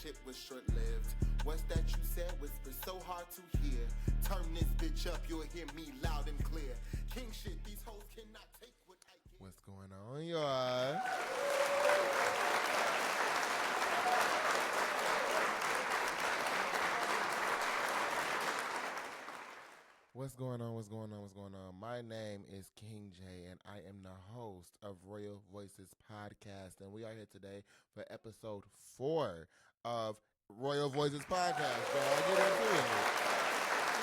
shit was short-lived. What's that you said? Whisper so hard to hear. Turn this bitch up, you'll hear me loud and clear. King shit, these hoes cannot take what I get. What's going on, y'all? What's going on? What's going on? What's going on? My name is King Jay, and I am the host of Royal Voices Podcast. And we are here today for episode 4 of Royal Voices Podcast. So I'll get into it.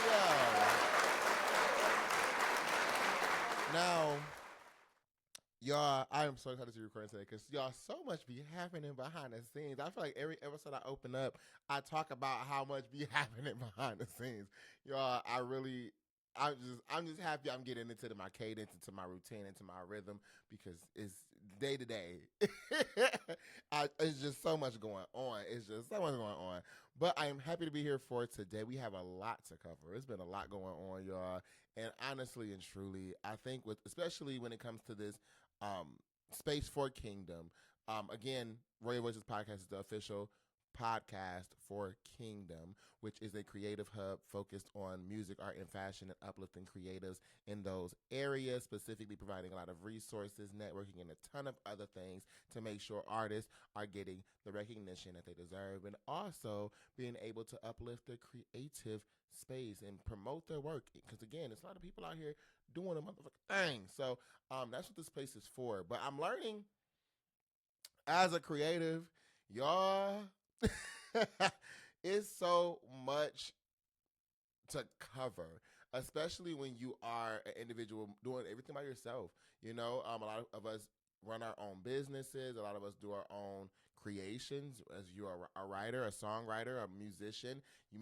Yeah. Now, y'all, I am so excited to record today because y'all, so much be happening behind the scenes. I feel like every episode I open up, I talk about how much be happening behind the scenes. Y'all, I'm just happy I'm getting into my cadence, into my routine, into my rhythm, because it's day to day. It's just so much going on. It's just so much going on. But I am happy to be here for today. We have a lot to cover. It's been a lot going on, y'all. And honestly and truly, I think especially when it comes to this space for Kingdom, again, Royal Voices Podcast is the official podcast for Kingdom, which is a creative hub focused on music, art, and fashion, and uplifting creatives in those areas, specifically providing a lot of resources, networking, and a ton of other things to make sure artists are getting the recognition that they deserve, and also being able to uplift their creative space and promote their work, because again, there's a lot of people out here doing a motherfucking thing. So that's what this space is for. But I'm learning as a creative, y'all, it's so much to cover, especially when you are an individual doing everything by yourself. You know, a lot of us run our own businesses. A lot of us do our own creations. As you're a writer, a songwriter, a musician, you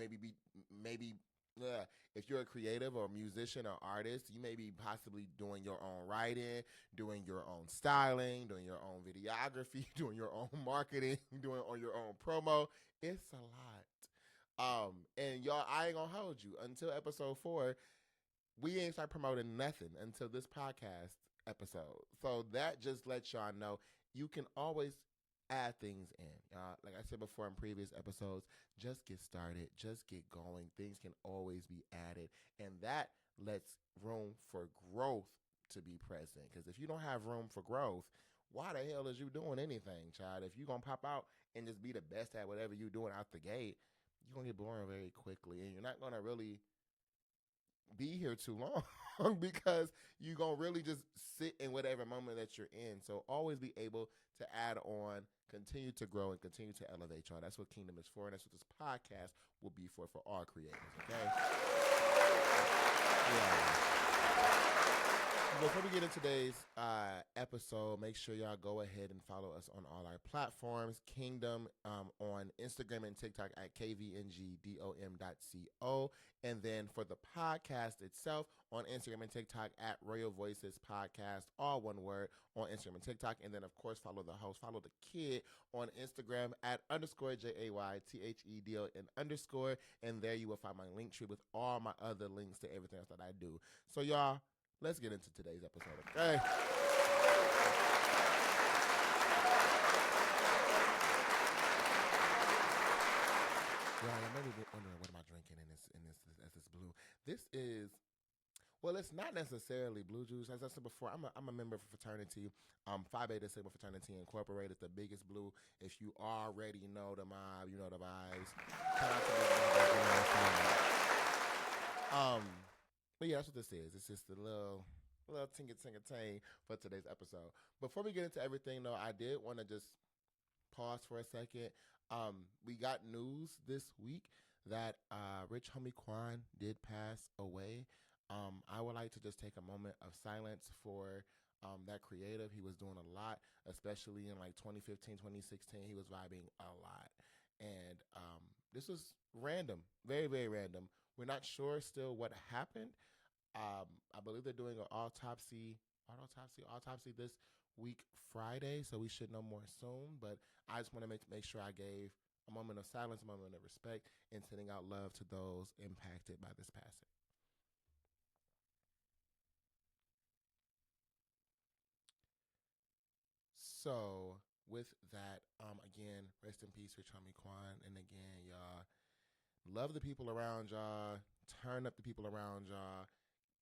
if you're a creative or a musician or artist, you may be possibly doing your own writing, doing your own styling, doing your own videography, doing your own marketing, doing on your own promo. It's a lot. And y'all, I ain't gonna hold you. Until episode 4, we ain't start promoting nothing until this podcast episode. So that just lets y'all know you can always add things in. Like I said before in previous episodes, just get started, just get going. Things can always be added, and that lets room for growth to be present. Because if you don't have room for growth, why the hell is you doing anything, child? If you're going to pop out and just be the best at whatever you're doing out the gate, you're going to get boring very quickly, and you're not going to really be here too long because you're going to really just sit in whatever moment that you're in. So always be able to add on, continue to grow, and continue to elevate, y'all. That's what Kingdom is for, and that's what this podcast will be for all creators, okay? Yeah. Before we get into today's episode, make sure y'all go ahead and follow us on all our platforms. Kingdom on Instagram and TikTok at KVNGDOM.co. And then for the podcast itself, on Instagram and TikTok at Royal Voices Podcast, all one word, on Instagram and TikTok. And then, of course, follow the host, follow the kid on Instagram at _JAYTHEDON_. And there you will find my link tree with all my other links to everything else that I do. So, y'all, let's get into today's episode, okay? Yeah, I may be wondering what am I drinking in this blue. This is, well, it's not necessarily blue juice. As I said before, I'm a member of a fraternity, Phi Beta Sigma Fraternity Incorporated, the biggest blue. If you already know the mob, you know the vibes. Shout out to these members, you know what I'm saying? But yeah, that's what this is. It's just a little ting for today's episode. Before we get into everything, though, I did want to just pause for a second. We got news this week that Rich Homie Quan did pass away. I would like to just take a moment of silence for that creative. He was doing a lot, especially in like 2015, 2016. He was vibing a lot. And this was random, very, very random. We're not sure still what happened. I believe they're doing an autopsy this week Friday, so we should know more soon. But I just want to make sure I gave a moment of silence, a moment of respect, and sending out love to those impacted by this passing. So with that, again, rest in peace, Rich Homie Quan. And again, y'all, love the people around y'all. Turn up the people around y'all.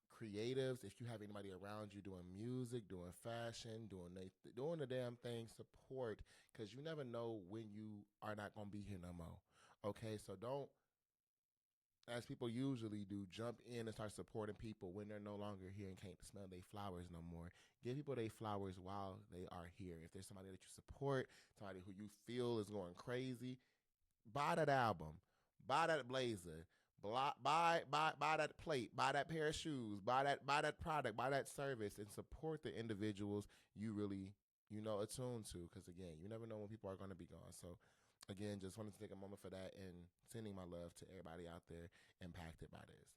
Creatives, if you have anybody around you doing music, doing fashion, doing the damn thing, support, because you never know when you are not going to be here no more. Okay, so don't, as people usually do, jump in and start supporting people when they're no longer here and can't smell their flowers no more. Give people their flowers while they are here. If there's somebody that you support, somebody who you feel is going crazy, buy that album, buy that blazer, buy that plate, buy that pair of shoes, buy that product, buy that service, and support the individuals you really attuned to. Because again, you never know when people are going to be gone. So again, just wanted to take a moment for that and sending my love to everybody out there impacted by this.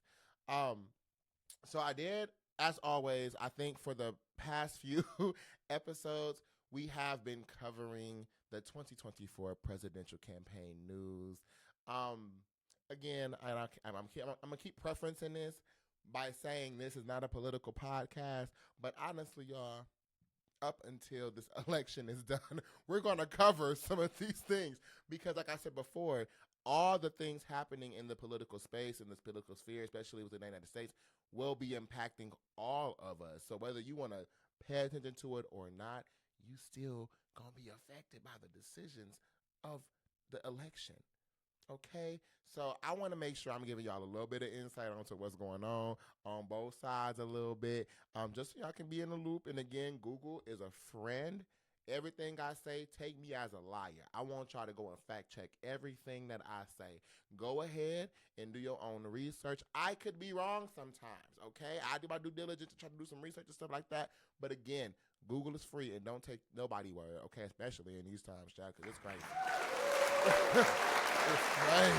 So I did, as always, I think for the past few episodes, we have been covering the 2024 presidential campaign news. Again, I'm going to keep preferencing this by saying this is not a political podcast, but honestly, y'all, up until this election is done, we're going to cover some of these things because, like I said before, all the things happening in the political space, in this political sphere, especially within the United States, will be impacting all of us. So whether you want to pay attention to it or not, you still going to be affected by the decisions of the election. Okay, so I want to make sure I'm giving y'all a little bit of insight onto what's going on both sides a little bit, just so y'all can be in the loop. And again, Google is a friend. Everything I say, take me as a liar. I want y'all to go and fact check everything that I say. Go ahead and do your own research. I could be wrong sometimes, okay? I do my due diligence to try to do some research and stuff like that. But again, Google is free and don't take nobody word, okay? Especially in these times, child, because it's crazy. It's crazy.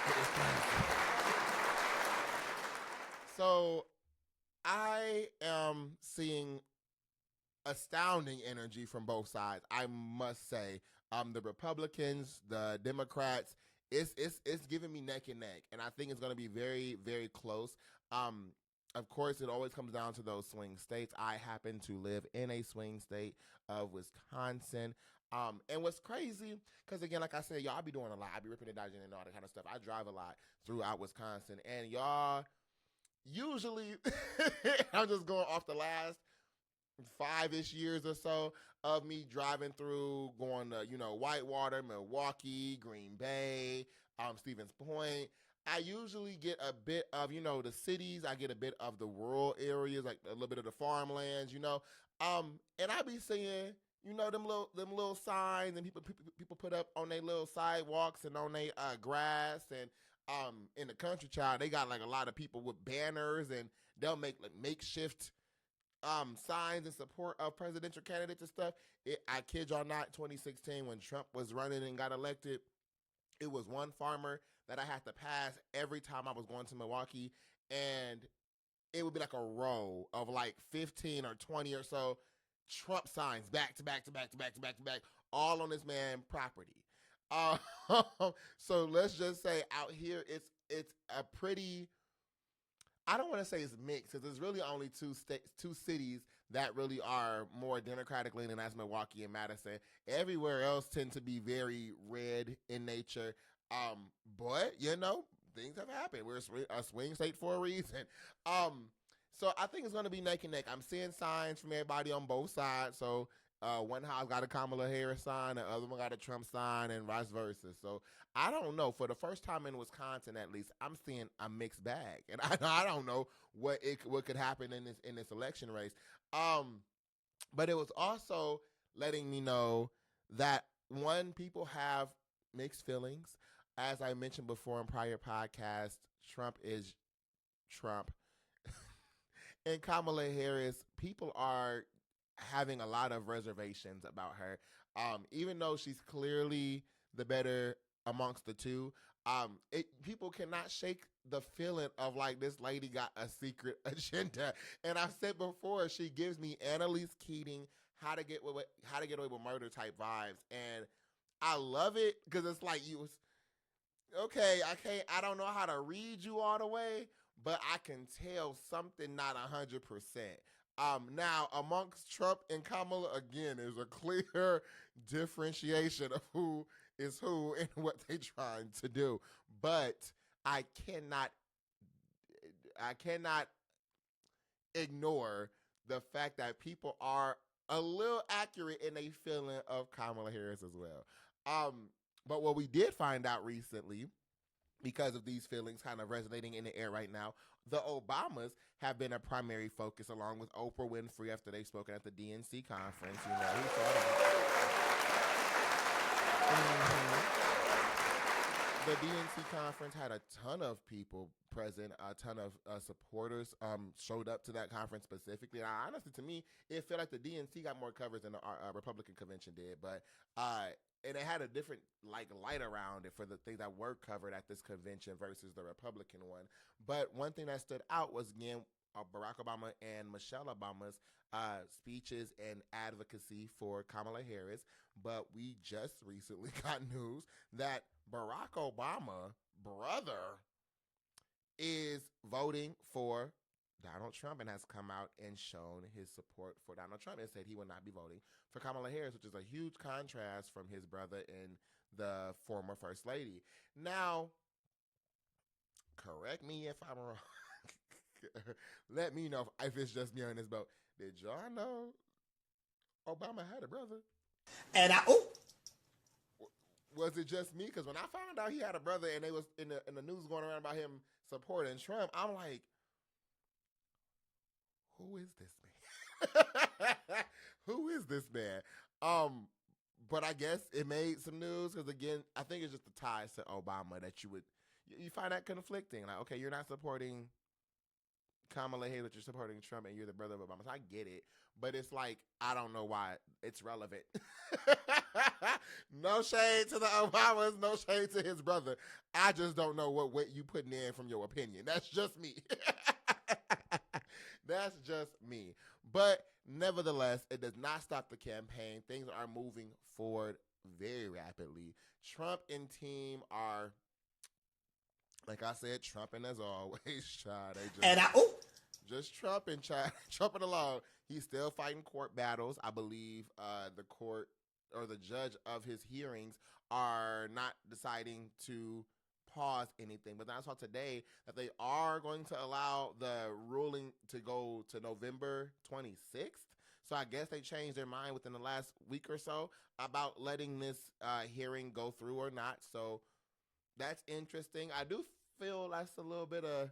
It's crazy. So I am seeing astounding energy from both sides, I must say. The Republicans, the Democrats, it's giving me neck and neck, and I think it's going to be very, very close. Of course, it always comes down to those swing states. I happen to live in a swing state of Wisconsin. And what's crazy, because again, like I said, y'all, I be doing a lot. I be ripping and dodging and all that kind of stuff. I drive a lot throughout Wisconsin, and y'all, usually, I'm just going off the last 5-ish years or so of me driving through, going to, Whitewater, Milwaukee, Green Bay, Stevens Point. I usually get a bit of, the cities. I get a bit of the rural areas, like a little bit of the farmlands, and I be seeing, them little signs and people put up on their little sidewalks and on their grass, and in the country, child, they got like a lot of people with banners, and they'll make like makeshift signs in support of presidential candidates and stuff. I kid y'all not, 2016 when Trump was running and got elected, it was one farmer that I had to pass every time I was going to Milwaukee, and it would be like a row of like 15 or 20 or so Trump signs back to back, all on this man's property. So let's just say out here, it's a pretty, I don't want to say it's mixed, because there's really only two cities that really are more Democratic leaning, that's Milwaukee and Madison. Everywhere else tend to be very red in nature. But things have happened. We're a swing state for a reason. So I think it's going to be neck and neck. I'm seeing signs from everybody on both sides. So one house got a Kamala Harris sign, the other one got a Trump sign, and vice versa. So I don't know. For the first time in Wisconsin, at least, I'm seeing a mixed bag, and I don't know what could happen in this election race. But it was also letting me know that people have mixed feelings. As I mentioned before in prior podcasts, Trump is Trump. And Kamala Harris, people are having a lot of reservations about her. Even though she's clearly the better amongst the two, people cannot shake the feeling of like this lady got a secret agenda. And I've said before, she gives me Annalise Keating, how to get away with murder type vibes. And I love it because it's like okay, I don't know how to read you all the way, but I can tell something not 100%. Now, amongst Trump and Kamala, again, there's a clear differentiation of who is who and what they're trying to do. But I cannot ignore the fact that people are a little accurate in their feeling of Kamala Harris as well. But what we did find out recently, because of these feelings kind of resonating in the air right now, the Obamas have been a primary focus, along with Oprah Winfrey after they've spoken at the DNC conference. You know, who thought of it? The DNC conference had a ton of people present, a ton of supporters showed up to that conference specifically. And honestly, to me, it felt like the DNC got more coverage than the Republican convention did. But and it had a different light around it for the things that were covered at this convention versus the Republican one. But one thing that stood out was, again, Barack Obama and Michelle Obama's speeches and advocacy for Kamala Harris. But we just recently got news that Barack Obama's brother is voting for Donald Trump and has come out and shown his support for Donald Trump and said he will not be voting for Kamala Harris, which is a huge contrast from his brother and the former First Lady. Now, correct me if I'm wrong. Let me know if it's just me on this boat. Did y'all know Obama had a brother? And was it just me? Because when I found out he had a brother and they was in the news going around about him supporting Trump, I'm like, who is this man? Who is this man? But I guess it made some news because, again, I think it's just the ties to Obama that you find that conflicting. Like, okay, you're not supporting Kamala Harris, but you're supporting Trump, and you're the brother of Obama. So I get it, but it's like, I don't know why it's relevant. No shade to the Obamas, no shade to his brother. I just don't know what weight you putting in from your opinion. That's just me. That's just me. But nevertheless, it does not stop the campaign. Things are moving forward very rapidly. Trump and team are, like I said, trumping as always. Just trumping along. He's still fighting court battles. I believe the court or the judge of his hearings are not deciding to pause anything. But then I saw today that they are going to allow the ruling to go to November 26th. So I guess they changed their mind within the last week or so about letting this hearing go through or not. So that's interesting. I do feel that's a little bit of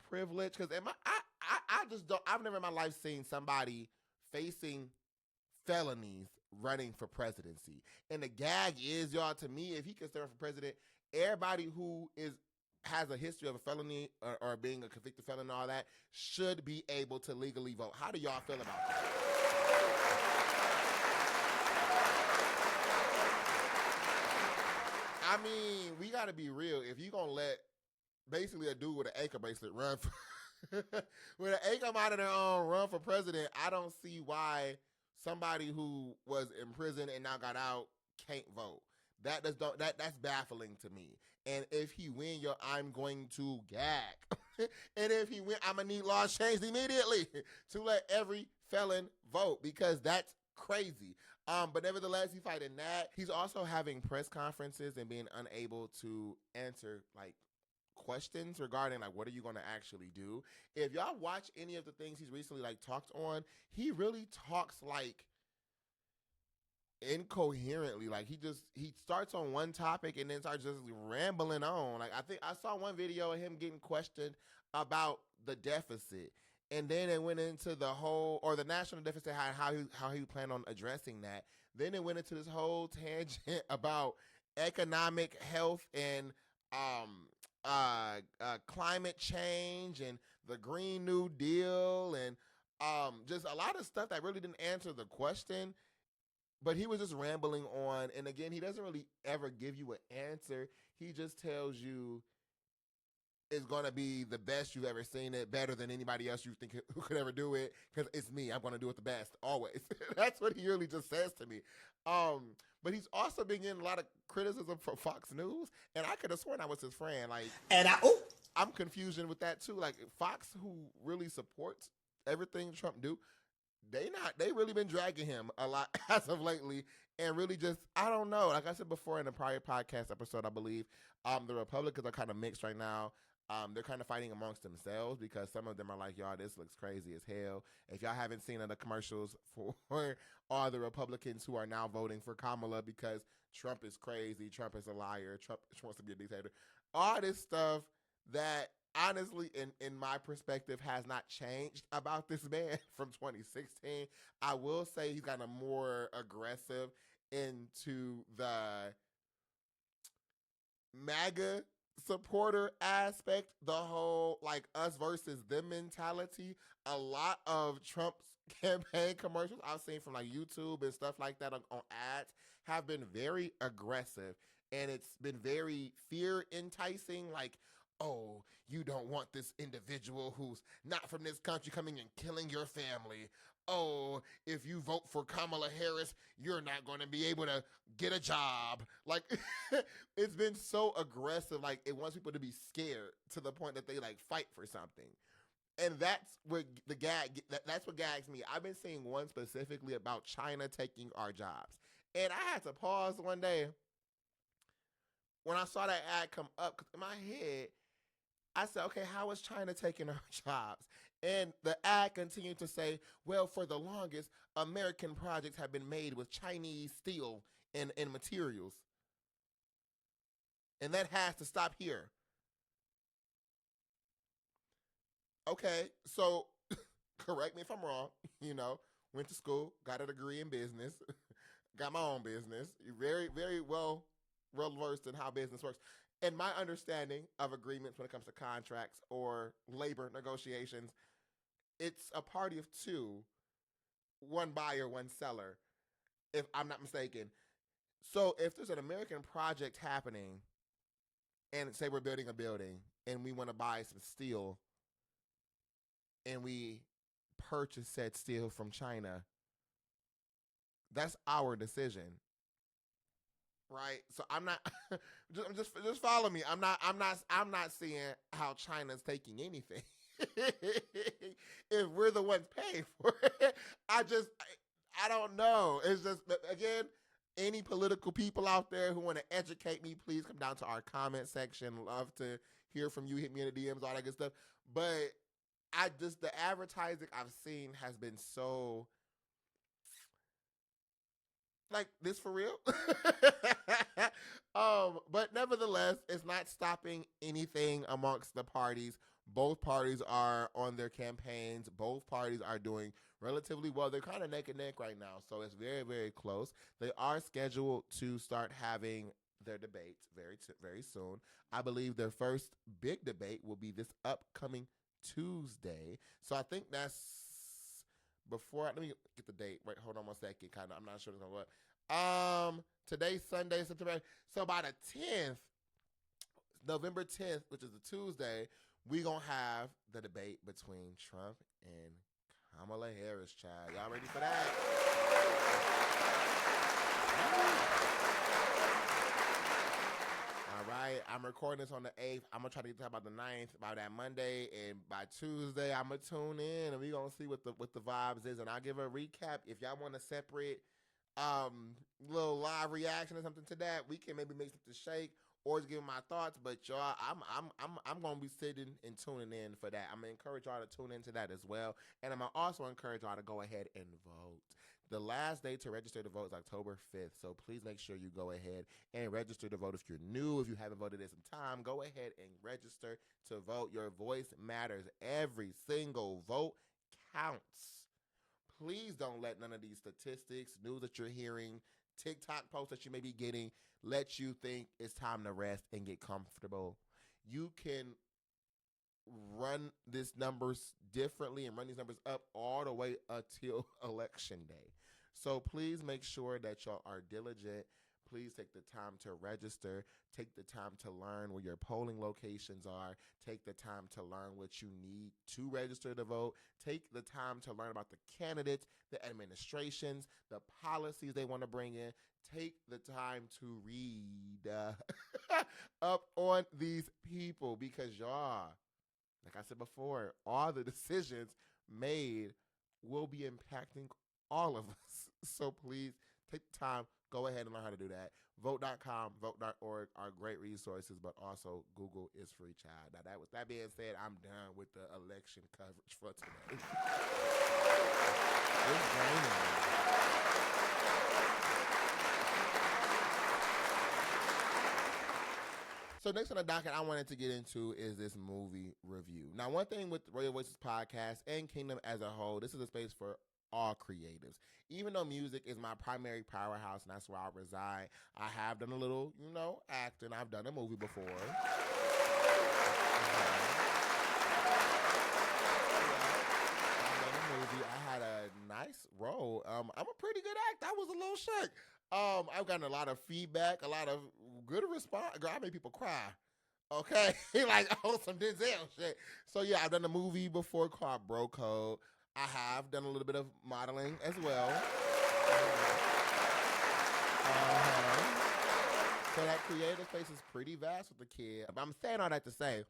privilege because I just don't. I've never in my life seen somebody facing felonies running for presidency. And the gag is, y'all, to me, if he can stand for president, everybody who has a history of a felony or being a convicted felon and all that should be able to legally vote. How do y'all feel about that? I mean, we got to be real. If you're going to let basically a dude with an ankle bracelet run for with an ankle monitor on run for president, I don't see why somebody who was in prison and now got out can't vote. That's baffling to me. And if he win, I'm going to gag. And if he win, I'm gonna need laws changed immediately to let every felon vote because that's crazy. But nevertheless, he's fighting that. He's also having press conferences and being unable to answer like questions regarding like what are you going to actually do. If y'all watch any of the things he's recently like talked on, he really talks like incoherently. Like he starts on one topic and then starts just rambling on. Like I think I saw one video of him getting questioned about the deficit, and then it went into the whole or the national deficit, how he planned on addressing that. Then it went into this whole tangent about economic health and climate change and the Green New Deal and just a lot of stuff that really didn't answer the question. But he was just rambling on. And again, he doesn't really ever give you an answer. He just tells you it's going to be the best you've ever seen it, better than anybody else you think who could ever do it, because it's me. I'm going to do it the best, always. That's what he really just says to me. But he's also been getting a lot of criticism from Fox News, and I could have sworn I was his friend. Like, I'm confusion with that, too. Like, Fox, who really supports everything Trump do, they really been dragging him a lot as of lately, and really just, I don't know. Like I said before in a prior podcast episode, I believe the Republicans are kind of mixed right now. They're kind of fighting amongst themselves because some of them are like, y'all, this looks crazy as hell. If y'all haven't seen the commercials for all the Republicans who are now voting for Kamala because Trump is crazy, Trump is a liar, Trump wants to be a dictator, all this stuff that honestly, in my perspective, has not changed about this man from 2016. I will say he's gotten more aggressive into the MAGA supporter aspect, the whole like us versus them mentality. A lot of Trump's campaign commercials I've seen from like YouTube and stuff like that on ads have been very aggressive, and it's been very fear enticing. Like, oh, you don't want this individual who's not from this country coming and killing your family. Oh, if you vote for Kamala Harris, you're not going to be able to get a job. Like, it's been so aggressive. Like, it wants people to be scared to the point that they like fight for something. And that's what that's what gags me. I've been seeing one specifically about China taking our jobs. And I had to pause one day when I saw that ad come up, because in my head, I said, okay, how is China taking our jobs? And the ad continued to say, well, for the longest, American projects have been made with Chinese steel and materials. And that has to stop here. Okay, so correct me if I'm wrong, went to school, got a degree in business, got my own business, very, very well versed in how business works. And my understanding of agreements when it comes to contracts or labor negotiations, it's a party of two, one buyer, one seller, if I'm not mistaken. So if there's an American project happening, and say we're building a building, and we want to buy some steel, and we purchase said steel from China, that's our decision. Right, so I'm not. just follow me. I'm not seeing how China's taking anything. If we're the ones paying for it, I don't know. It's just, again, any political people out there who want to educate me, please come down to our comment section. Love to hear from you. Hit me in the DMs, all that good stuff. But the advertising I've seen has been so. Like, this for real? But nevertheless, it's not stopping anything amongst the parties. Both parties are on their campaigns. Both parties are doing relatively well. They're kind of neck and neck right now, so it's very, very close. They are scheduled to start having their debates very soon. I believe their first big debate will be this upcoming Tuesday. So I think that's before. Let me get the date. Wait, hold on 1 second. I'm not sure it's gonna what. Today's Sunday, September. So by the 10th, November 10th, which is a Tuesday, we gonna have the debate between Trump and Kamala Harris. Child, y'all ready for that? All right, I'm recording this on the 8th. I'm going to try to get to about the 9th, by that Monday, and by Tuesday, I'm going to tune in, and we're going to see what the vibes is, and I'll give a recap. If y'all want a separate little live reaction or something to that, we can maybe make something shake or just give my thoughts, but y'all, I'm going to be sitting and tuning in for that. I'm going to encourage y'all to tune into that as well, and I'm going to also encourage y'all to go ahead and vote. The last day to register to vote is October 5th, so please make sure you go ahead and register to vote. If you're new, if you haven't voted in some time, go ahead and register to vote. Your voice matters. Every single vote counts. Please don't let none of these statistics, news that you're hearing, TikTok posts that you may be getting, let you think it's time to rest and get comfortable. You can run these numbers differently and run these numbers up all the way until election day. So please make sure that y'all are diligent. Please take the time to register. Take the time to learn where your polling locations are. Take the time to learn what you need to register to vote. Take the time to learn about the candidates, the administrations, the policies they want to bring in. Take the time to read up on these people, because y'all, like I said before, all the decisions made will be impacting all of us. So please take the time, go ahead and learn how to do that. Vote.com, Vote.org are great resources, but also Google is free, child. Now, with that being said, I'm done with the election coverage for today. It's draining. So next on the docket I wanted to get into is this movie review. Now, one thing with Radio Voices podcast and Kingdom as a whole, this is a space for all creatives. Even though music is my primary powerhouse and that's where I reside, I have done a little, acting. I've done a movie before. I had a nice role. I'm a pretty good actor. I was a little shook. I've gotten a lot of feedback, a lot of good response. Girl, I made people cry. Okay, like some Denzel shit. So yeah, I've done a movie before called Bro Code. I have done a little bit of modeling as well. So that creative space is pretty vast with the kid. But I'm saying all that to say,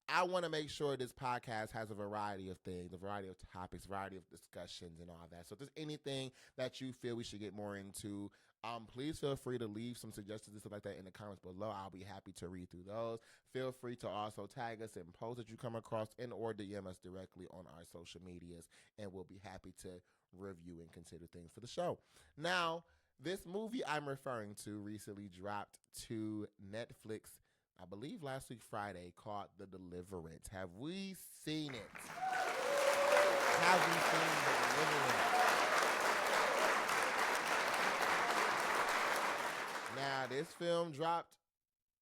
I want to make sure this podcast has a variety of things, a variety of topics, a variety of discussions and all that. So if there's anything that you feel we should get more into, please feel free to leave some suggestions and stuff like that in the comments below. I'll be happy to read through those. Feel free to also tag us in posts that you come across and or DM us directly on our social medias, and we'll be happy to review and consider things for the show. Now, this movie I'm referring to recently dropped to Netflix, I believe last week Friday, called The Deliverance. Have we seen it? Have we seen The Deliverance? Now, this film dropped,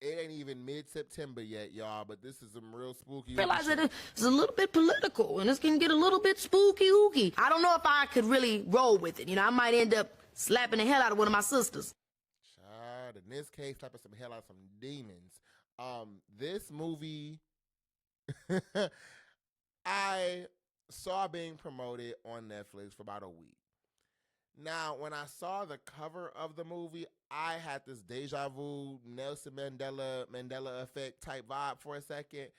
it ain't even mid-September yet, y'all, but this is some real spooky. I realize that it's a little bit political, and this can get a little bit spooky-ooky. I don't know if I could really roll with it. I might end up slapping the hell out of one of my sisters. Child, in this case, slapping some hell out of some demons. This movie, I saw being promoted on Netflix for about a week. Now, when I saw the cover of the movie, I had this deja vu, Nelson Mandela effect type vibe for a second,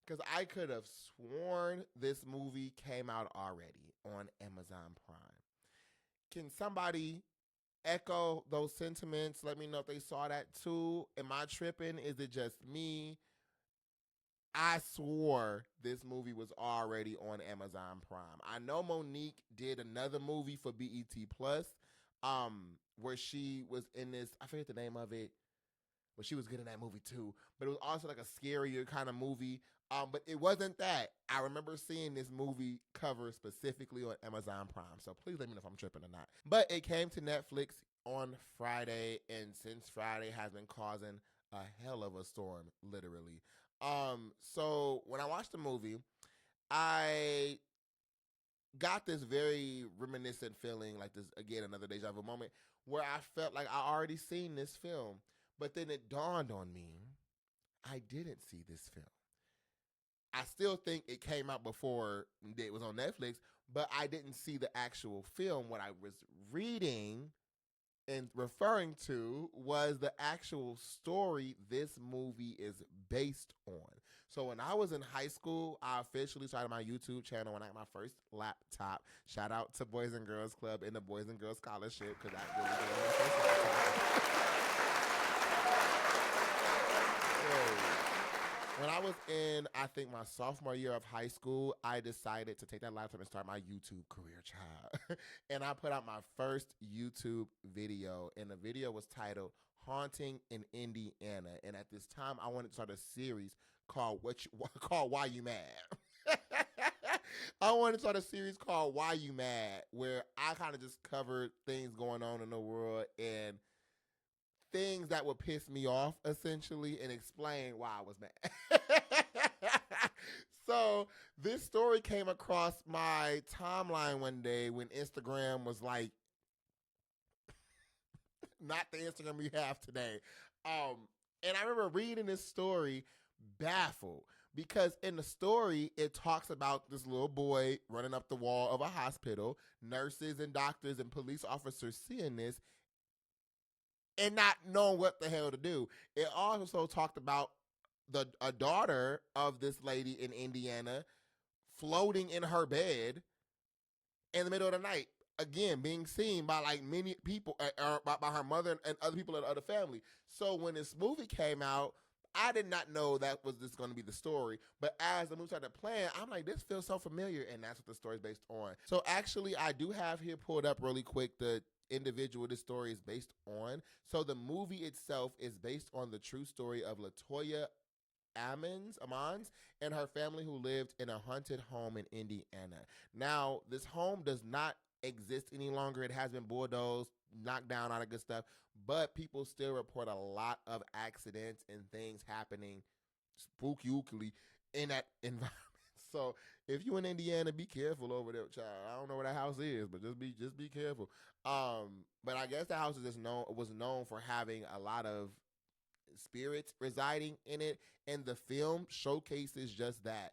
because I could have sworn this movie came out already on Amazon Prime. Can somebody echo those sentiments? Let me know if they saw that too. Am I tripping? Is it just me? I swore this movie was already on Amazon Prime. I know Monique did another movie for BET Plus, where she was in this, I forget the name of it, but she was good in that movie too. But it was also like a scarier kind of movie. But it wasn't that. I remember seeing this movie cover specifically on Amazon Prime. So please let me know if I'm tripping or not. But it came to Netflix on Friday, and since Friday has been causing a hell of a storm, literally. So when I watched the movie, I got this very reminiscent feeling, like this, again, another deja vu moment, where I felt like I already seen this film. But then it dawned on me, I didn't see this film. I still think it came out before it was on Netflix, but I didn't see the actual film. What I was reading and referring to was the actual story this movie is based on. So when I was in high school, I officially started my YouTube channel when I got my first laptop. Shout out to Boys and Girls Club and the Boys and Girls Scholarship, because I really gave me my first laptop. When I was in, I think, my sophomore year of high school, I decided to take that laptop and start my YouTube career, child. And I put out my first YouTube video, and the video was titled Haunting in Indiana. And at this time, I wanted to start a series called Why You Mad? I wanted to start a series called Why You Mad, where I kind of just covered things going on in the world and things that would piss me off, essentially, and explain why I was mad. So this story came across my timeline one day when Instagram was like, not the Instagram we have today. And I remember reading this story baffled, because in the story, it talks about this little boy running up the wall of a hospital, nurses and doctors and police officers seeing this and not knowing what the hell to do. It also talked about a daughter of this lady in Indiana floating in her bed in the middle of the night, again being seen by like many people, or by her mother and other people in the other family. So when this movie came out, I did not know that was just going to be the story. But as the movie started playing, I'm like, this feels so familiar, and that's what the story is based on. So actually, I do have here pulled up really quick the individual this story is based on. So the movie itself is based on the true story of Latoya Ammons and her family who lived in a haunted home in Indiana. Now, this home does not exist any longer. It has been bulldozed, knocked down, all that good stuff, but people still report a lot of accidents and things happening spookily in that environment. So if you in Indiana, be careful over there, child. I don't know where that house is, but just be careful. But I guess the house is was known for having a lot of spirits residing in it, and the film showcases just that.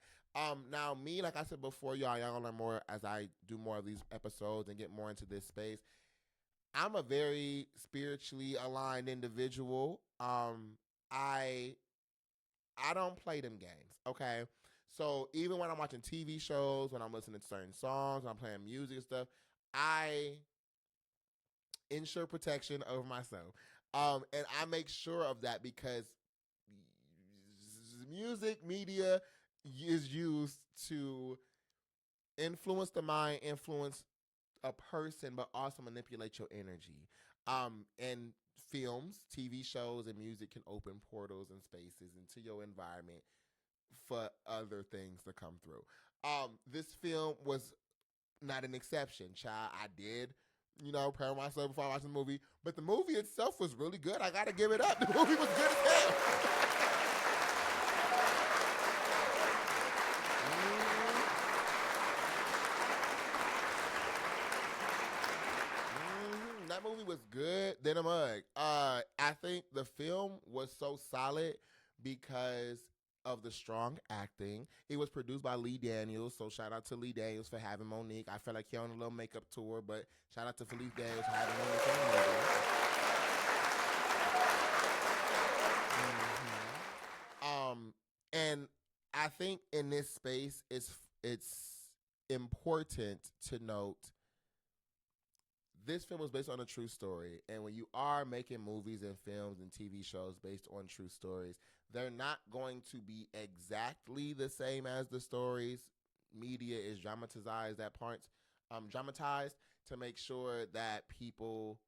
Now me, like I said before, y'all gonna learn more as I do more of these episodes and get more into this space. I'm a very spiritually aligned individual. I don't play them games, okay? So even when I'm watching TV shows, when I'm listening to certain songs, when I'm playing music and stuff, I ensure protection over myself. And I make sure of that because music media is used to influence the mind, influence a person, but also manipulate your energy. And films, TV shows, and music can open portals and spaces into your environment for other things to come through. This film was not an exception, child. I did, prepare myself before I watched the movie, but the movie itself was really good. I gotta give it up. The movie was good as hell. That movie was good than a mug. I think the film was so solid because of the strong acting. It was produced by Lee Daniels, so shout out to Lee Daniels for having Monique. I felt like he on a little makeup tour, but shout out to Felipe Daniels for having Monique in the movie. And I think in this space, it's important to note this film was based on a true story. And when you are making movies and films and TV shows based on true stories, they're not going to be exactly the same as the stories. Media is dramatized to make sure that people,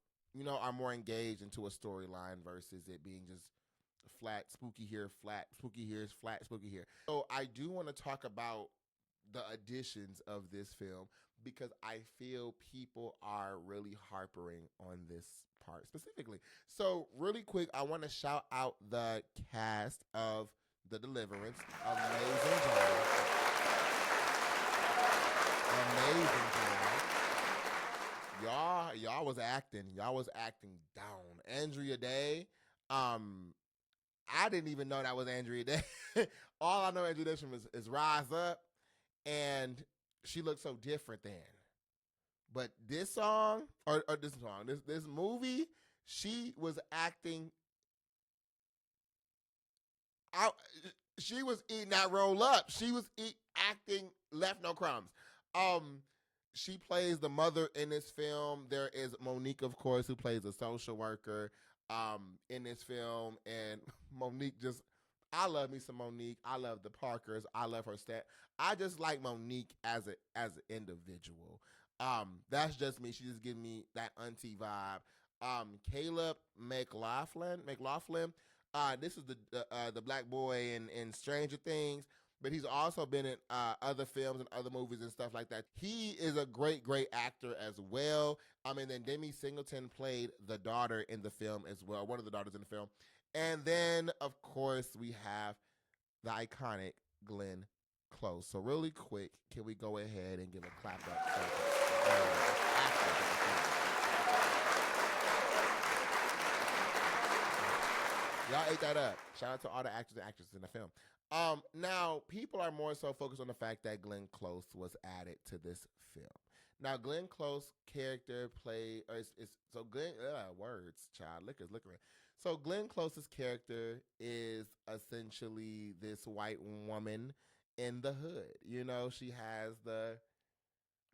are more engaged into a storyline versus it being just flat, spooky here, flat, spooky here, flat, spooky here. So I do want to talk about the additions of this film because I feel people are really harping on this part specifically. So really quick, I want to shout out the cast of The Deliverance. Amazing job. Amazing job. Y'all was acting. Y'all was acting down. Andrea Day. I didn't even know that was Andrea Day. All I know Andrea Day from is Rise Up, and she looked so different then. But this song, this movie, she was acting out. She was eating that roll up. She was acting left no crumbs. She plays the mother in this film. There is Monique, of course, who plays a social worker in this film. And Monique I love me some Monique. I love the Parkers. I love her stat. I just like Monique as an individual. That's just me. She just gives me that auntie vibe. Caleb McLaughlin. This is the black boy in Stranger Things, but he's also been in other films and other movies and stuff like that. He is a great actor as well. And then Demi Singleton played the daughter in the film as well, one of the daughters in the film. And then, of course, we have the iconic Glenn Close. So really quick, can we go ahead and give a clap up for y'all ate that up. Shout out to all the actors and actresses in the film. Now, people are more so focused on the fact that Glenn Close was added to this film. Now, Glenn Close character So Glenn Close's character is essentially this white woman in the hood. She has the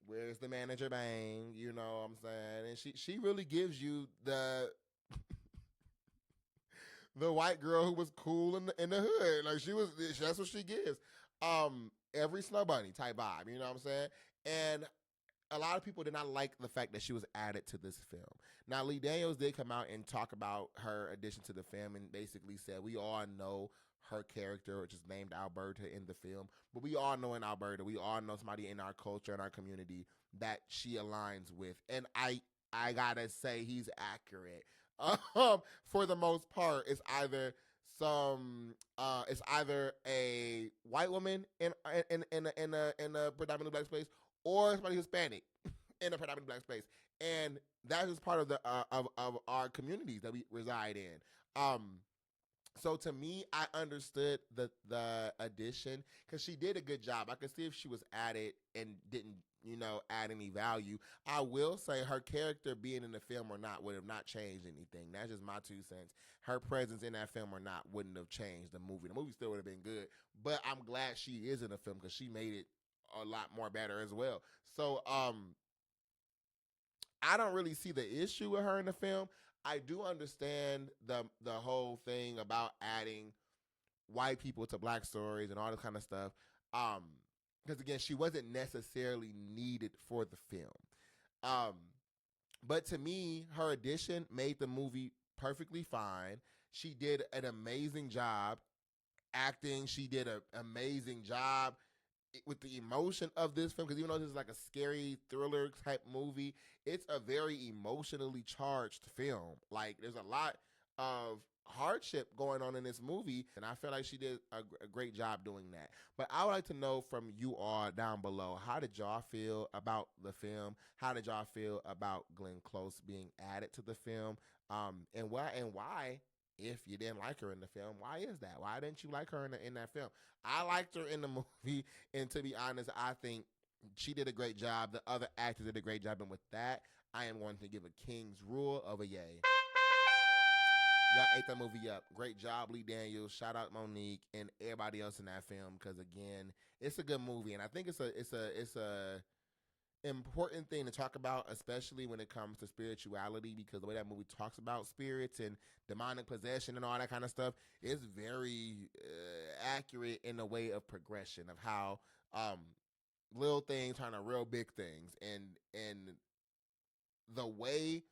where's the manager bang? You know what I'm saying? And she really gives you the the white girl who was cool in the hood. Like that's what she gives. Every Snow Bunny type vibe, you know what I'm saying? And a lot of people did not like the fact that she was added to this film. Now, Lee Daniels did come out and talk about her addition to the film and basically said, we all know her character, which is named Alberta in the film, but we all know in Alberta, we all know somebody in our culture and our community that she aligns with. And I gotta say, he's accurate. For the most part, it's either a white woman in a predominantly black space, or somebody Hispanic in a predominantly black space, and that is part of the of our communities that we reside in. So to me, I understood the addition because she did a good job. I could see if she was added and didn't, add any value. I will say her character being in the film or not would have not changed anything. That's just my 2 cents. Her presence in that film or not wouldn't have changed the movie. The movie still would have been good, but I'm glad she is in the film because she made it a lot more better as well. So I don't really see the issue with her in the film. I do understand the whole thing about adding white people to black stories and all this kind of stuff. Because again, she wasn't necessarily needed for the film. But to me, her addition made the movie perfectly fine. She did an amazing job acting. She did an amazing job with the emotion of this film, because even though this is like a scary thriller type movie, it's a very emotionally charged film. Like, there's a lot of hardship going on in this movie, and I feel like she did a great job doing that. But I would like to know from you all down below, how did y'all feel about the film? How did y'all feel about Glenn Close being added to the film? And why, if you didn't like her in the film, why is that? Why didn't you like her in that film? I liked her in the movie, and to be honest, I think she did a great job. The other actors did a great job, and with that, I am going to give a King's Rule of a yay. Y'all ate that movie up. Great job, Lee Daniels. Shout out Monique and everybody else in that film, because again, it's a good movie, and I think it's a important thing to talk about, especially when it comes to spirituality, because the way that movie talks about spirits and demonic possession and all that kind of stuff is very accurate in the way of progression of how little things turn to real big things, and the way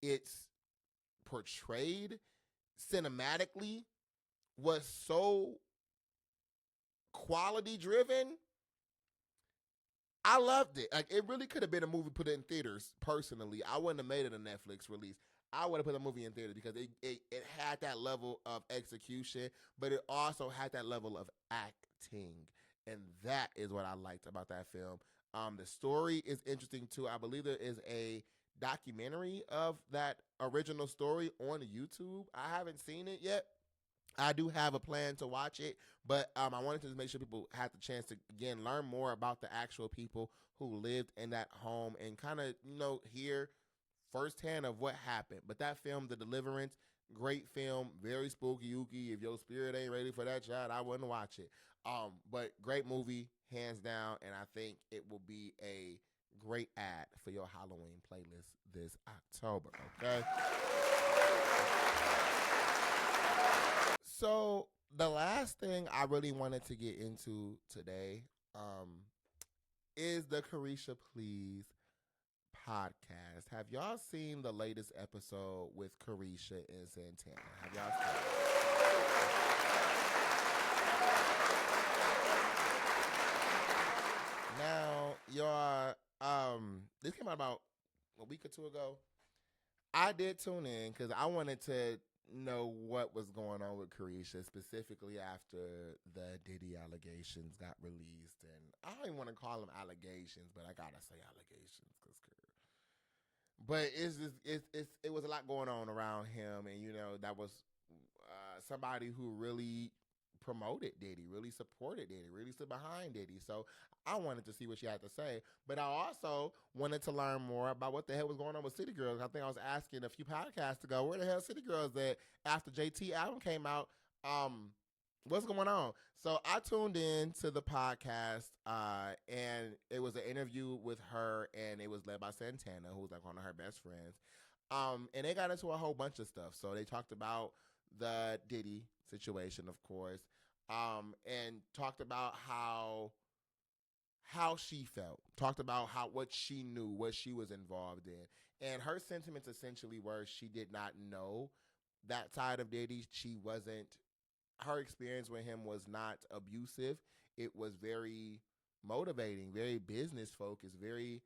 it's portrayed cinematically was so quality driven. I loved it. Like, it really could have been a movie put in theaters. Personally, I wouldn't have made it a Netflix release. I would have put a movie in theaters because it had that level of execution, but it also had that level of acting, and that is what I liked about that film. The story is interesting too. I believe there is a documentary of that original story on YouTube. I haven't seen it yet. I do have a plan to watch it, but I wanted to just make sure people had the chance to, again, learn more about the actual people who lived in that home and kind of, hear firsthand of what happened. But that film, The Deliverance, great film, very spooky ooky. If your spirit ain't ready for that shot, I wouldn't watch it. But great movie, hands down, and I think it will be a great ad for your Halloween playlist this October, okay? So the last thing I really wanted to get into today is the Caresha Please podcast. Have y'all seen the latest episode with Caresha and Santana? Have y'all seen it? Now, this came out about a week or two ago. I did tune in because I wanted to know what was going on with Caresha, specifically after the Diddy allegations got released. And I don't even want to call them allegations, but I gotta say allegations because it was a lot going on around him, and that was somebody who really promoted Diddy, really supported Diddy, really stood behind Diddy. So I wanted to see what she had to say, but I also wanted to learn more about what the hell was going on with City Girls. I think I was asking a few podcasts ago, where the hell City Girls at after JT album came out? What's going on? So I tuned in to the podcast, and it was an interview with her, and it was led by Santana, who's like one of her best friends. And they got into a whole bunch of stuff. So they talked about the Diddy situation, of course, and talked about how she felt, talked about what she knew, what she was involved in. And her sentiments essentially were she did not know that side of Diddy. Her experience with him was not abusive. It was very motivating, very business focused, very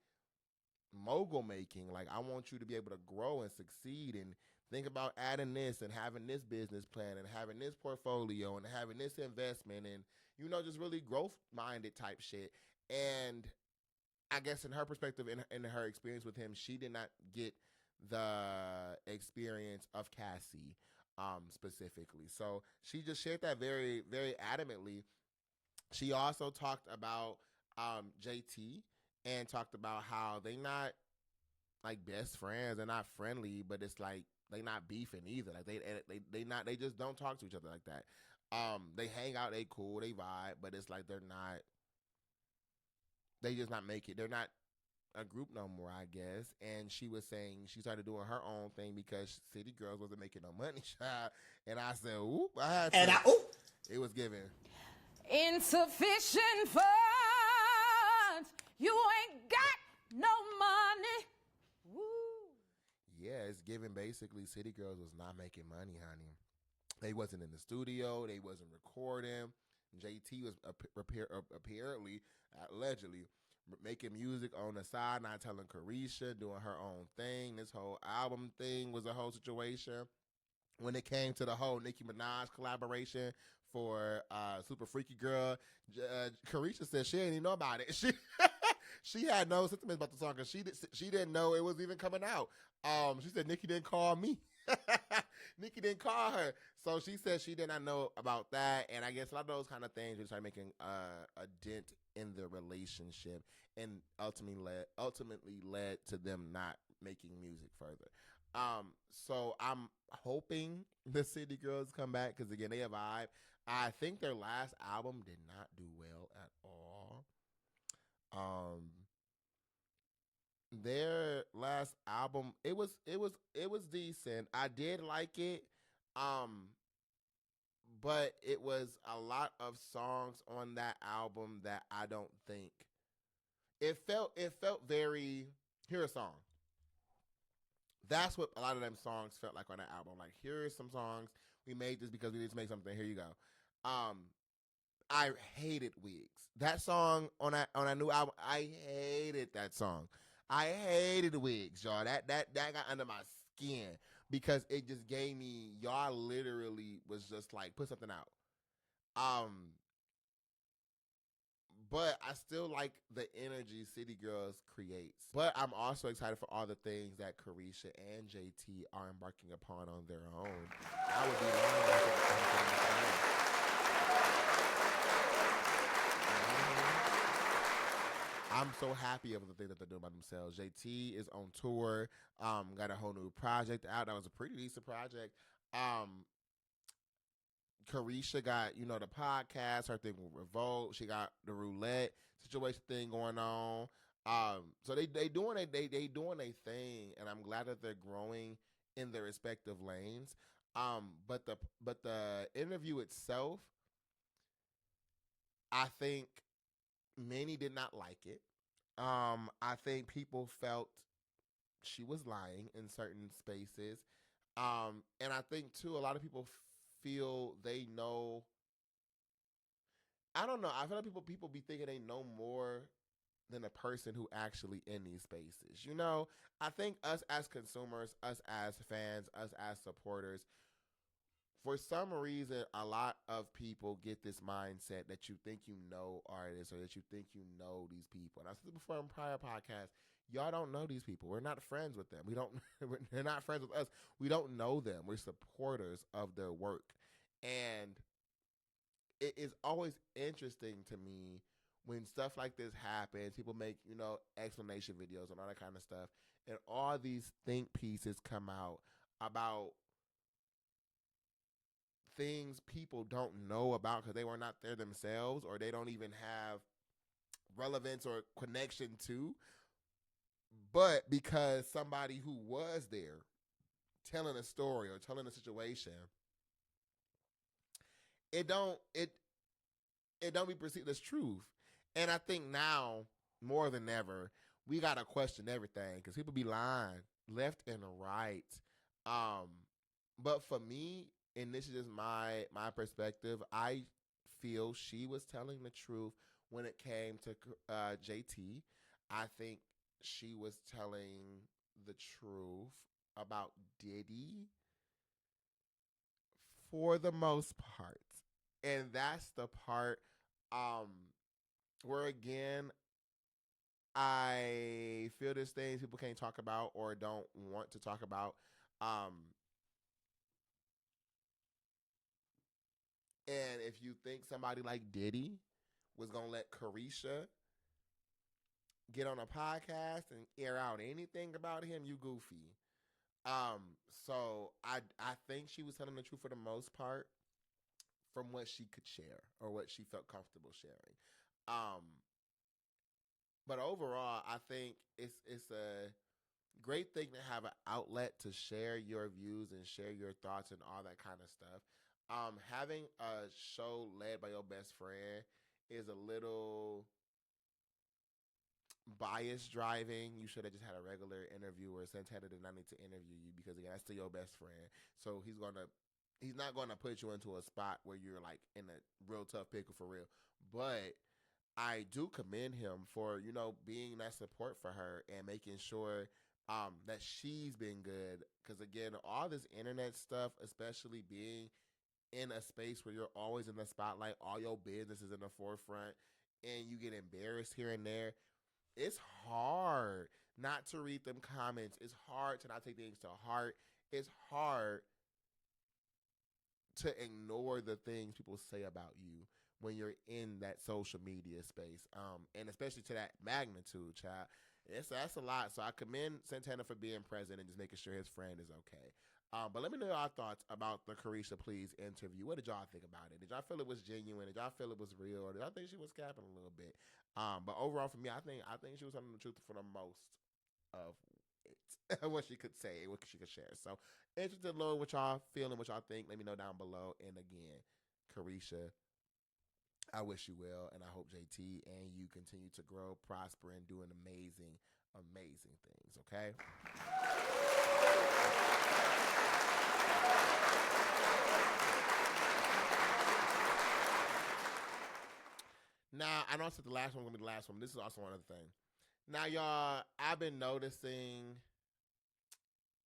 mogul making. Like, I want you to be able to grow and succeed and think about adding this and having this business plan and having this portfolio and having this investment and, just really growth minded type shit. And I guess in her perspective, in her experience with him, she did not get the experience of Cassie specifically. So she just shared that very, very adamantly. She also talked about JT and talked about how they not like best friends. They're not friendly, but it's like they not beefing either. Like they just don't talk to each other like that. They hang out, they cool, they vibe, but it's like they just not make it. They're not a group no more, I guess. And she was saying she started doing her own thing because City Girls wasn't making no money, child. And I said, oop, I had to. It was given. Insufficient funds. You ain't got no money. Woo. Yeah, it's given basically City Girls was not making money, honey. They wasn't in the studio. They wasn't recording. JT was apparently, allegedly, making music on the side, not telling Caresha, doing her own thing. This whole album thing was a whole situation. When it came to the whole Nicki Minaj collaboration for Super Freaky Girl, Caresha said she didn't even know about it. She had no sentiments about the song because she didn't know it was even coming out. She said Nicki didn't call me. Nicki didn't call her. So she said she did not know about that. And I guess a lot of those kind of things just started making a dent in the relationship and ultimately led to them not making music further. So I'm hoping the City Girls come back because, again, they have vibe. I think their last album did not do well at all. Their last album, it was decent. I did like it. But it was a lot of songs on that album that I don't think it felt very, here's a song. That's what a lot of them songs felt like on that album. Like, here's some songs. We made this because we need to make something. Here you go. I hated Wigs. That song on that new album, I hated that song. I hated Wigs, y'all. That got under my skin because it just gave me, y'all literally was just like, put something out. But I still like the energy City Girls creates. But I'm also excited for all the things that Caresha and JT are embarking upon on their own. I would be lying. I'm so happy of the things that they're doing by themselves. JT is on tour, got a whole new project out. That was a pretty decent project. Caresha got, the podcast, her thing with Revolt. She got the roulette situation thing going on. So they doing a thing, and I'm glad that they're growing in their respective lanes. But the interview itself, I think many did not like it. I think people felt she was lying in certain spaces. And I think too, a lot of people feel they know. I don't know. I feel like people be thinking they know more than a person who actually in these spaces. I think us as consumers, us as fans, us as supporters, for some reason, a lot of people get this mindset that you think you know artists or that you think you know these people. And I said before in prior podcasts, y'all don't know these people. We're not friends with them. They're not friends with us. We don't know them. We're supporters of their work. And it is always interesting to me when stuff like this happens. People make, explanation videos and all that kind of stuff. And all these think pieces come out about things people don't know about because they were not there themselves, or they don't even have relevance or connection to. But because somebody who was there telling a story or telling a situation, it don't be perceived as truth. And I think now more than ever, we gotta question everything because people be lying left and right. But for me, and this is just my perspective, I feel she was telling the truth when it came to JT. I think she was telling the truth about Diddy for the most part. And that's the part where, again, I feel there's things people can't talk about or don't want to talk about. And if you think somebody like Diddy was going to let Caresha get on a podcast and air out anything about him, you goofy. So I think she was telling the truth for the most part from what she could share or what she felt comfortable sharing. But overall, I think it's a great thing to have an outlet to share your views and share your thoughts and all that kind of stuff. Having a show led by your best friend is a little bias driving. You should have just had a regular interview, or Santana did not need to interview you because, again, that's still your best friend. So he's not gonna put you into a spot where you're like in a real tough pickle for real. But I do commend him for, being that support for her and making sure that she's been good. Because, again, all this internet stuff, especially being in a space where you're always in the spotlight, all your business is in the forefront, and you get embarrassed here and there, it's hard not to read them comments. It's hard to not take things to heart. It's hard to ignore the things people say about you when you're in that social media space, and especially to that magnitude, child. That's a lot. So I commend Santana for being present and just making sure his friend is okay. But let me know your thoughts about the Caresha Please interview. What did y'all think about it? Did y'all feel it was genuine? Did y'all feel it was real? Or did y'all think she was capping a little bit? But overall, for me, I think she was telling the truth for the most of it. What she could say, what she could share. So interested to know what y'all feeling, what y'all think. Let me know down below. And again, Caresha, I wish you well, and I hope JT and you continue to grow, prosper, and doing amazing, amazing things. Okay. Now, I know I said the last one was going to be the last one. This is also one other thing. Now, y'all, I've been noticing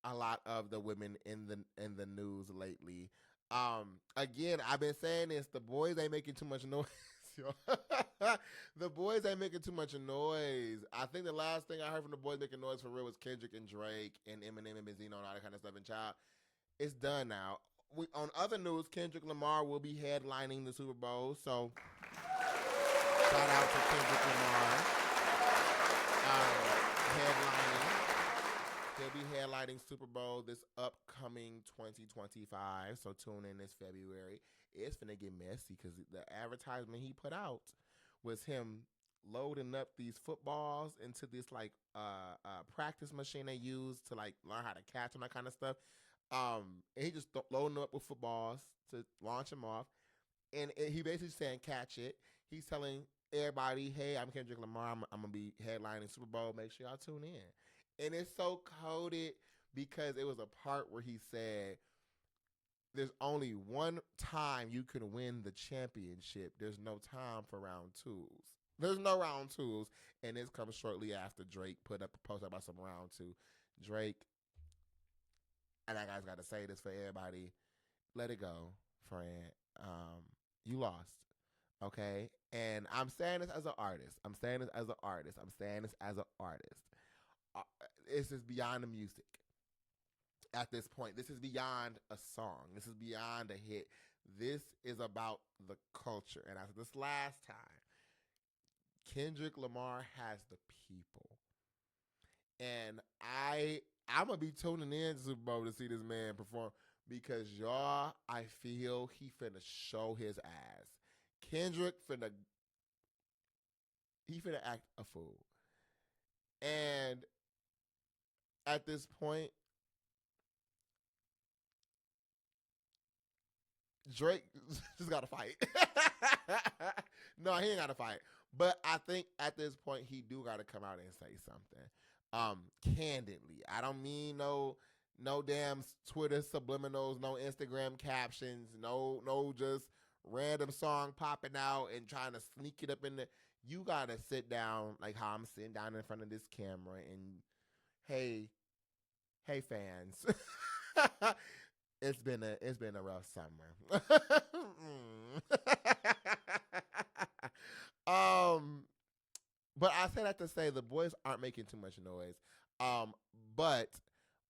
a lot of the women in the news lately. Again, I've been saying this. The boys ain't making too much noise. The boys ain't making too much noise. I think the last thing I heard from the boys making noise for real was Kendrick and Drake and Eminem and Benzino and all that kind of stuff. And child, it's done now. On other news, Kendrick Lamar will be headlining the Super Bowl. So shout out to Kendrick Lamar. Headlining. He'll be headlining Super Bowl this upcoming 2025. So tune in this February. It's finna get messy because the advertisement he put out was him loading up these footballs into this like practice machine they use to like learn how to catch them, that kind of stuff. And he just loading them up with footballs to launch them off. And he basically saying, catch it. He's telling everybody, hey, I'm Kendrick Lamar. I'm going to be headlining Super Bowl. Make sure y'all tune in. And it's so coded because it was a part where he said, there's only one time you can win the championship. There's no time for round twos. There's no round twos. And this comes shortly after Drake put up a post about some round two. Drake, and I guys got to say this for everybody, let it go, friend. You lost, okay? And I'm saying this as an artist. This is beyond the music. At this point, this is beyond a song. This is beyond a hit. This is about the culture. And after this last time, Kendrick Lamar has the people. And I'm going to be tuning in to Super Bowl to see this man perform. because y'all, I feel he finna show his ass. Kendrick finna act a fool. And at this point, Drake just got to fight. No, he ain't got to fight. But I think at this point, he do got to come out and say something. Candidly. I don't mean no damn Twitter subliminals, no Instagram captions, no just random song popping out and trying to sneak it up in the. You got to sit down like how I'm sitting down in front of this camera and, hey fans. It's been a rough summer. But I say that to say the boys aren't making too much noise. But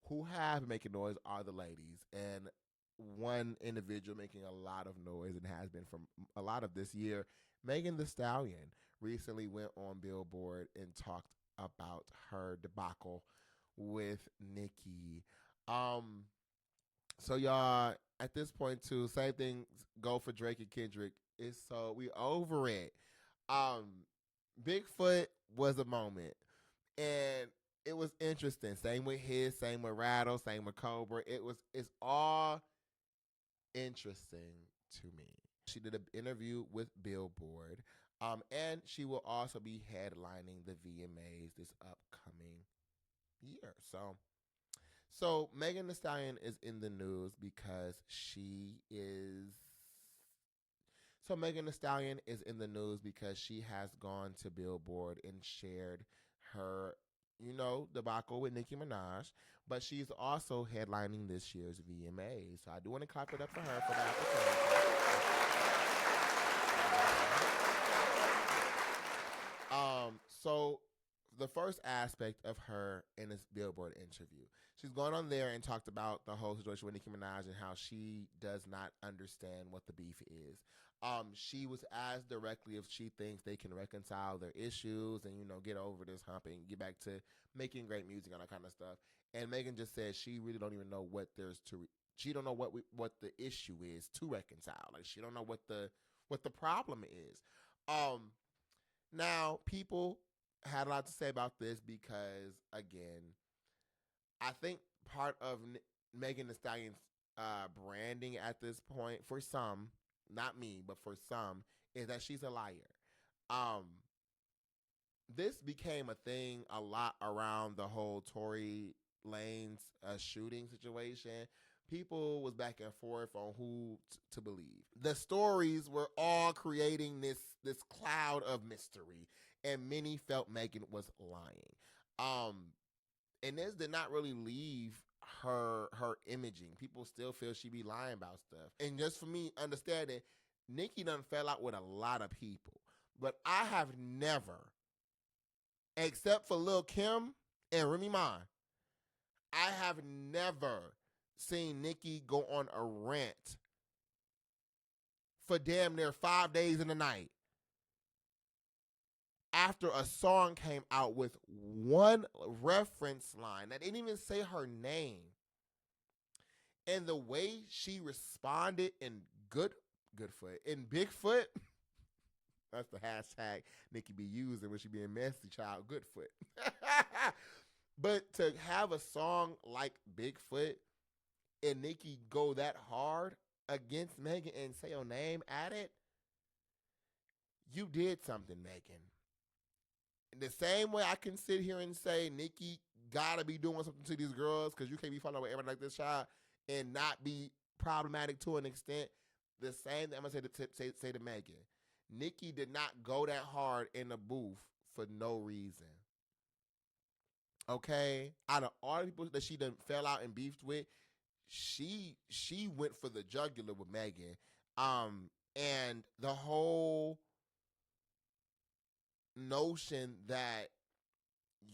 who have been making noise are the ladies, and one individual making a lot of noise and has been from a lot of this year. Megan Thee Stallion recently went on Billboard and talked about her debacle with Nicki. So y'all, at this point too, same thing go for Drake and Kendrick. It's so we over it. Bigfoot was a moment. And it was interesting. Same with his, same with Rattle, same with Cobra. It's all interesting to me. She did an interview with Billboard. And she will also be headlining the VMAs this upcoming year. So Megan Thee Stallion is in the news because she has gone to Billboard and shared her, debacle with Nicki Minaj, but she's also headlining this year's VMAs. So I do want to clap it up for her for that opportunity. So the first aspect of her in this Billboard interview, she's gone on there and talked about the whole situation with Nicki Minaj and how she does not understand what the beef is. She was asked directly if she thinks they can reconcile their issues and, get over this hump and get back to making great music and that kind of stuff. And Megan just said she really don't even know what she don't know what the issue is to reconcile. Like, she don't know what the problem is. Now people had a lot to say about this because, again, I think part of Megan Thee Stallion's branding at this point, for some, not me, but for some, is that she's a liar. This became a thing a lot around the whole Tory Lanez shooting situation. People was back and forth on who to believe. The stories were all creating this cloud of mystery, and many felt Megan was lying. And this did not really leave her imaging. People still feel she be lying about stuff. And just for me understanding, Nicki done fell out with a lot of people. But I have never, except for Lil' Kim and Remy Ma, I have never seen Nicki go on a rant for damn near 5 days in a night after a song came out with one reference line that didn't even say her name. And the way she responded in Goodfoot, in Bigfoot, that's the hashtag Nicki be using when she being messy, child, Goodfoot. But to have a song like Bigfoot and Nicki go that hard against Megan and say your name at it, you did something, Megan. In the same way I can sit here and say Nicki gotta be doing something to these girls because you can't be following with everybody like this, child, and not be problematic to an extent. The same thing I'm gonna say to Megan. Nicki did not go that hard in the booth for no reason. Okay? Out of all the people that she done fell out and beefed with, she went for the jugular with Megan. And the whole notion that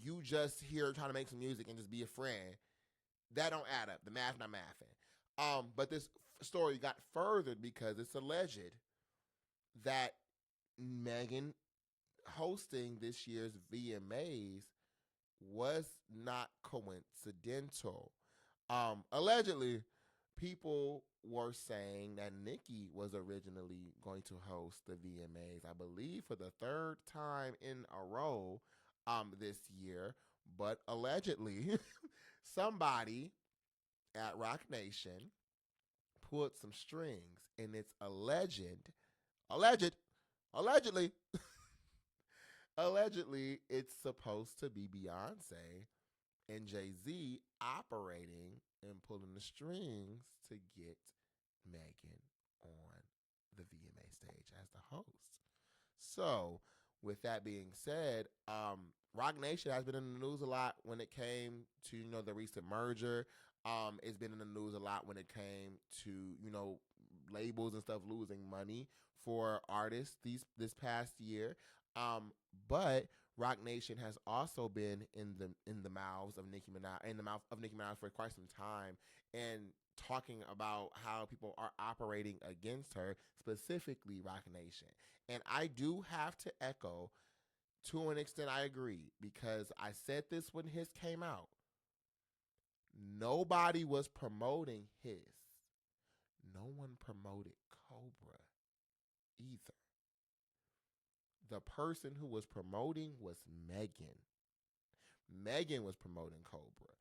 you just here trying to make some music and just be a friend, that don't add up. The math not mathing. But this story got furthered because it's alleged that Megan hosting this year's VMAs was not coincidental. Allegedly, people were saying that Nicki was originally going to host the VMAs, I believe, for the third time in a row this year. But allegedly, somebody at RockNation pulled some strings, and it's allegedly, allegedly, it's supposed to be Beyonce and Jay-Z operating and pulling the strings to get Megan on the VMA stage as the host. So, with that being said, Rock Nation has been in the news a lot when it came to the recent merger. It's been in the news a lot when it came to labels and stuff losing money for artists this past year. But Rock Nation has also been in the mouths of Nicki Minaj for quite some time, and talking about how people are operating against her, specifically Rock Nation. And I do have to echo, to an extent I agree, because I said this when his came out. Nobody was promoting his. No one promoted Cobra either. The person who was promoting was Megan. Megan was promoting Cobra.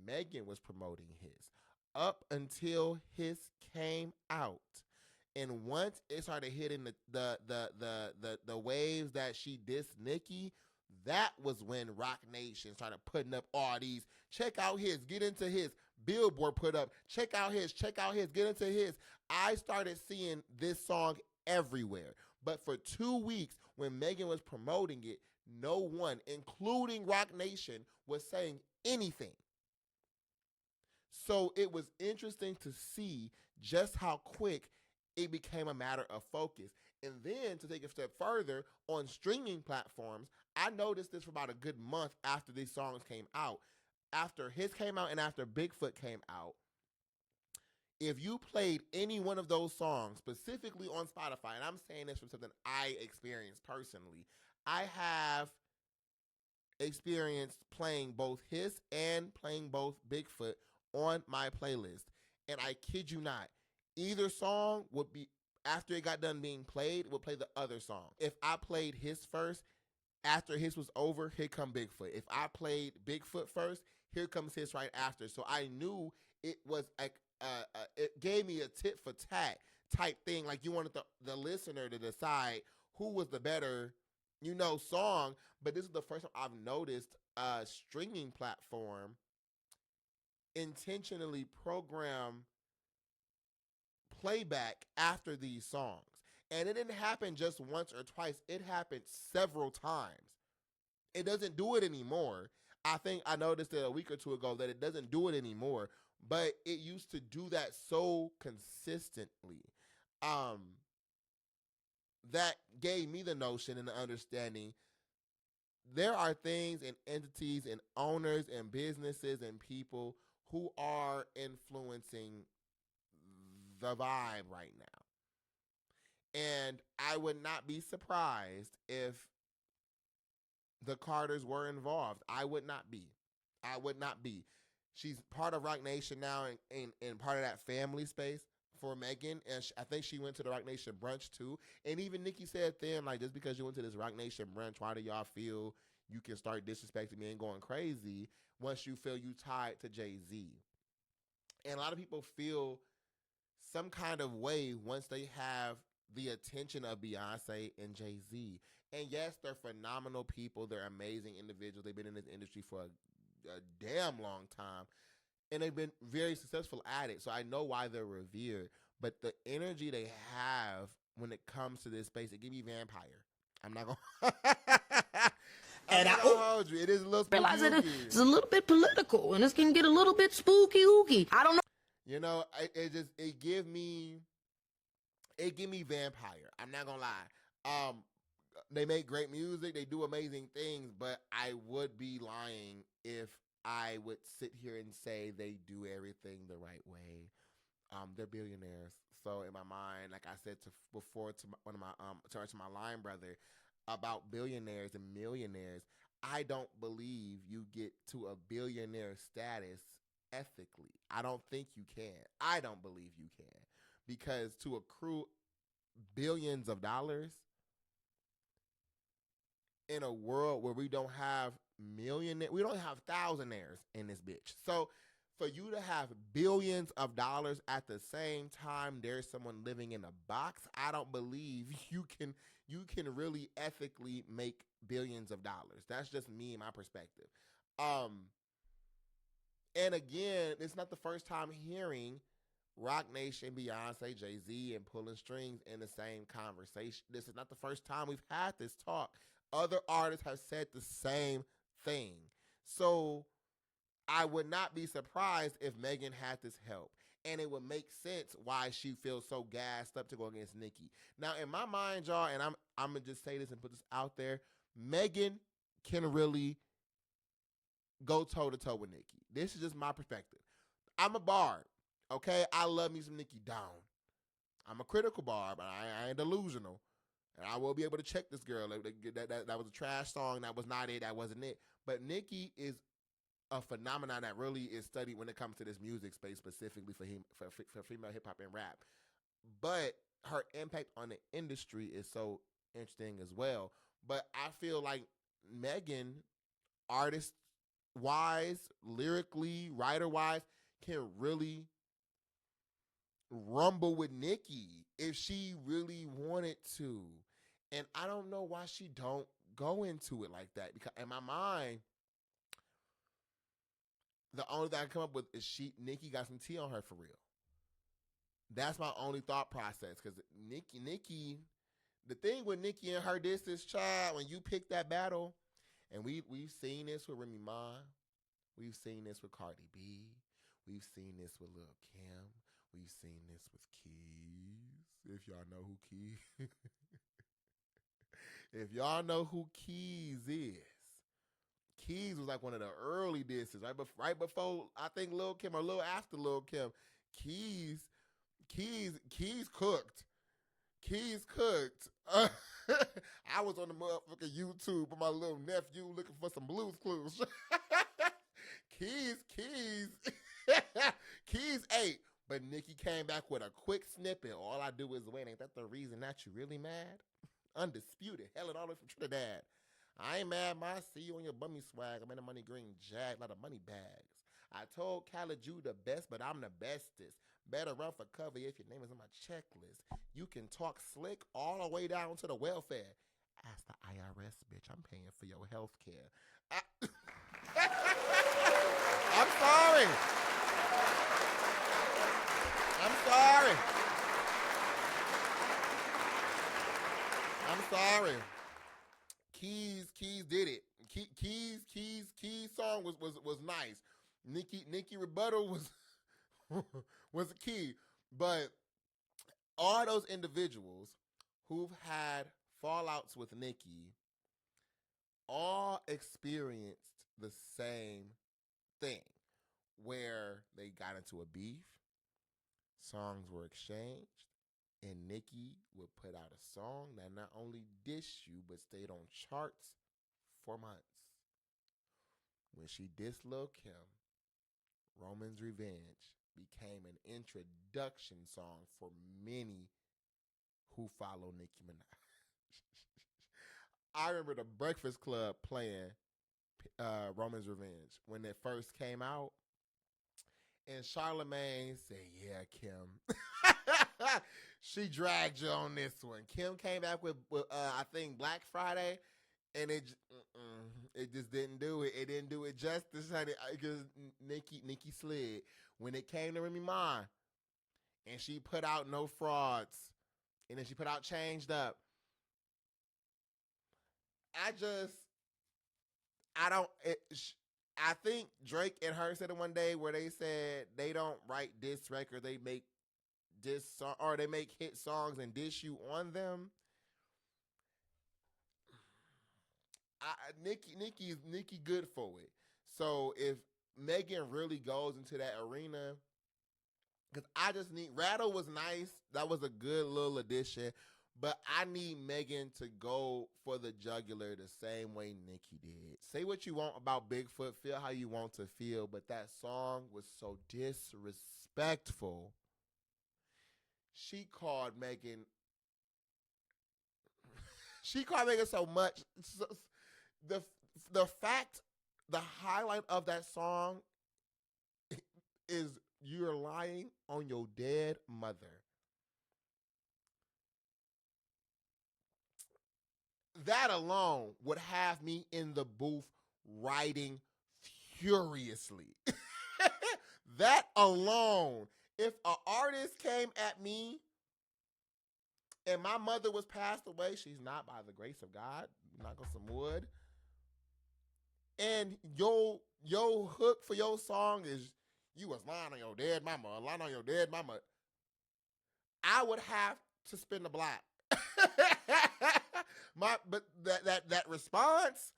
Megan was promoting his. Up until his came out. And once it started hitting the waves that she dissed Nicki, that was when Rock Nation started putting up all these, check out his, get into his. Billboard put up, check out his, get into his. I started seeing this song everywhere. But for 2 weeks, when Megan was promoting it, no one, including Rock Nation, was saying anything. So it was interesting to see just how quick it became a matter of focus. And then to take a step further, on streaming platforms, I noticed this for about a good month after these songs came out. After his came out and after Bigfoot came out, if you played any one of those songs, specifically on Spotify, and I'm saying this from something I experienced personally, I have experienced playing both his and playing both Bigfoot on my playlist. And I kid you not, either song would be, after it got done being played, it would play the other song. If I played his first, after his was over, here come Bigfoot. If I played Bigfoot first, here comes his right after. So I knew it was like, it gave me a tit for tat type thing. Like you wanted the listener to decide who was the better, song. But this is the first time I've noticed a streaming platform intentionally program playback after these songs. And it didn't happen just once or twice. It happened several times. It doesn't do it anymore. I think I noticed it a week or two ago that it doesn't do it anymore, but it used to do that so consistently. That gave me the notion and the understanding there are things and entities and owners and businesses and people who are influencing the vibe right now. And I would not be surprised if the Carters were involved. I would not be. She's part of Rock Nation now and part of that family space for Megan. And I think she went to the Rock Nation brunch too. And even Nicki said then, like, just because you went to this Rock Nation brunch, why do y'all feel you can start disrespecting me and going crazy once you feel you tied to Jay-Z? And a lot of people feel some kind of way once they have the attention of Beyonce and Jay-Z. And yes, they're phenomenal people. They're amazing individuals. They've been in this industry for a damn long time. And they've been very successful at it. So I know why they're revered. But the energy they have when it comes to this space, it gives me vampire. I'm not going to... And I hold you. It is a little spooky. Realize that it's a little bit political, and this can get a little bit spooky ooky. I don't know. It give me vampire. I'm not gonna lie. They make great music. They do amazing things, but I would be lying if I would sit here and say they do everything the right way. They're billionaires. So in my mind, like I said before to one of my to my line brother about billionaires and millionaires, I don't believe you get to a billionaire status ethically. I don't think you can. I don't believe you can. Because to accrue billions of dollars in a world where we don't have we don't have thousandaires in this bitch. So for you to have billions of dollars at the same time there's someone living in a box, I don't believe you can really ethically make billions of dollars. That's just me and my perspective. And again, it's not the first time hearing RockNation, Beyonce, Jay-Z, and pulling strings in the same conversation. This is not the first time we've had this talk. Other artists have said the same thing. So I would not be surprised if Megan had this help. And it would make sense why she feels so gassed up to go against Nicki. Now, in my mind, y'all, and I'm going to just say this and put this out there, Megan can really go toe-to-toe with Nicki. This is just my perspective. I'm a bard, okay? I love me some Nicki down. I'm a critical bard, but I ain't delusional. And I will be able to check this girl. That was a trash song. That was not it. That wasn't it. But Nicki is a phenomenon that really is studied when it comes to this music space, specifically for female hip-hop and rap. But her impact on the industry is so interesting as well. But I feel like Megan, artist-wise, lyrically, writer-wise, can really rumble with Nicki if she really wanted to. And I don't know why she don't go into it like that. Because in my mind, the only thing I come up with is Nicki got some tea on her for real. That's my only thought process. Because Nicki, the thing with Nicki and her distance, child, when you pick that battle, and we've seen this with Remy Ma, we've seen this with Cardi B, we've seen this with Lil' Kim, we've seen this with Keys. If y'all know who Keys, if y'all know who Keys is. Keys was like one of the early disses, right before I think Lil' Kim or a little after Lil' Kim. Keys cooked. Keys cooked. I was on the motherfucking YouTube with my little nephew looking for some Blue's Clues. Keys ate, but Nicki came back with a quick snippet. All I do is win. Ain't that the reason that you really mad? Undisputed. Hell, it all the way from Trinidad. I ain't mad, ma. See you on your bummy swag. I'm in a money green jag, a lot of money bags. I told Khaled you the best, but I'm the bestest. Better run for cover if your name is on my checklist. You can talk slick all the way down to the welfare. Ask the IRS, bitch. I'm paying for your health care. I'm sorry. I'm sorry. Keys did it. Keys song was nice. Nicki rebuttal was a key. But all those individuals who've had fallouts with Nicki all experienced the same thing, where they got into a beef, songs were exchanged, and Nicki would put out a song that not only dissed you, but stayed on charts for months. When she dissed Lil' Kim, Roman's Revenge became an introduction song for many who follow Nicki Minaj. I remember the Breakfast Club playing Roman's Revenge when it first came out. And Charlamagne said, yeah, Kim. She dragged you on this one. Kim came back with I think, Black Friday. And it just didn't do it. It didn't do it justice, honey. Because Nicki slid. When it came to Remy Ma, and she put out No Frauds, and then she put out Changed Up. I think Drake and her said it one day where they said they don't write diss records, they make diss song, or they make hit songs and diss you on them. Nicki good for it. So if Megan really goes into that arena, because I just need, Rattle was nice. That was a good little addition. But I need Megan to go for the jugular the same way Nicki did. Say what you want about Bigfoot, feel how you want to feel, but that song was so disrespectful. She called Megan. She called Megan so much. The fact, the highlight of that song is you're lying on your dead mother. That alone would have me in the booth writing furiously. That alone, if an artist came at me and my mother was passed away, she's not, by the grace of God, knock on some wood, and your hook for your song is you was lying on your dead mama, lying on your dead mama, I would have to spin the block. But that response,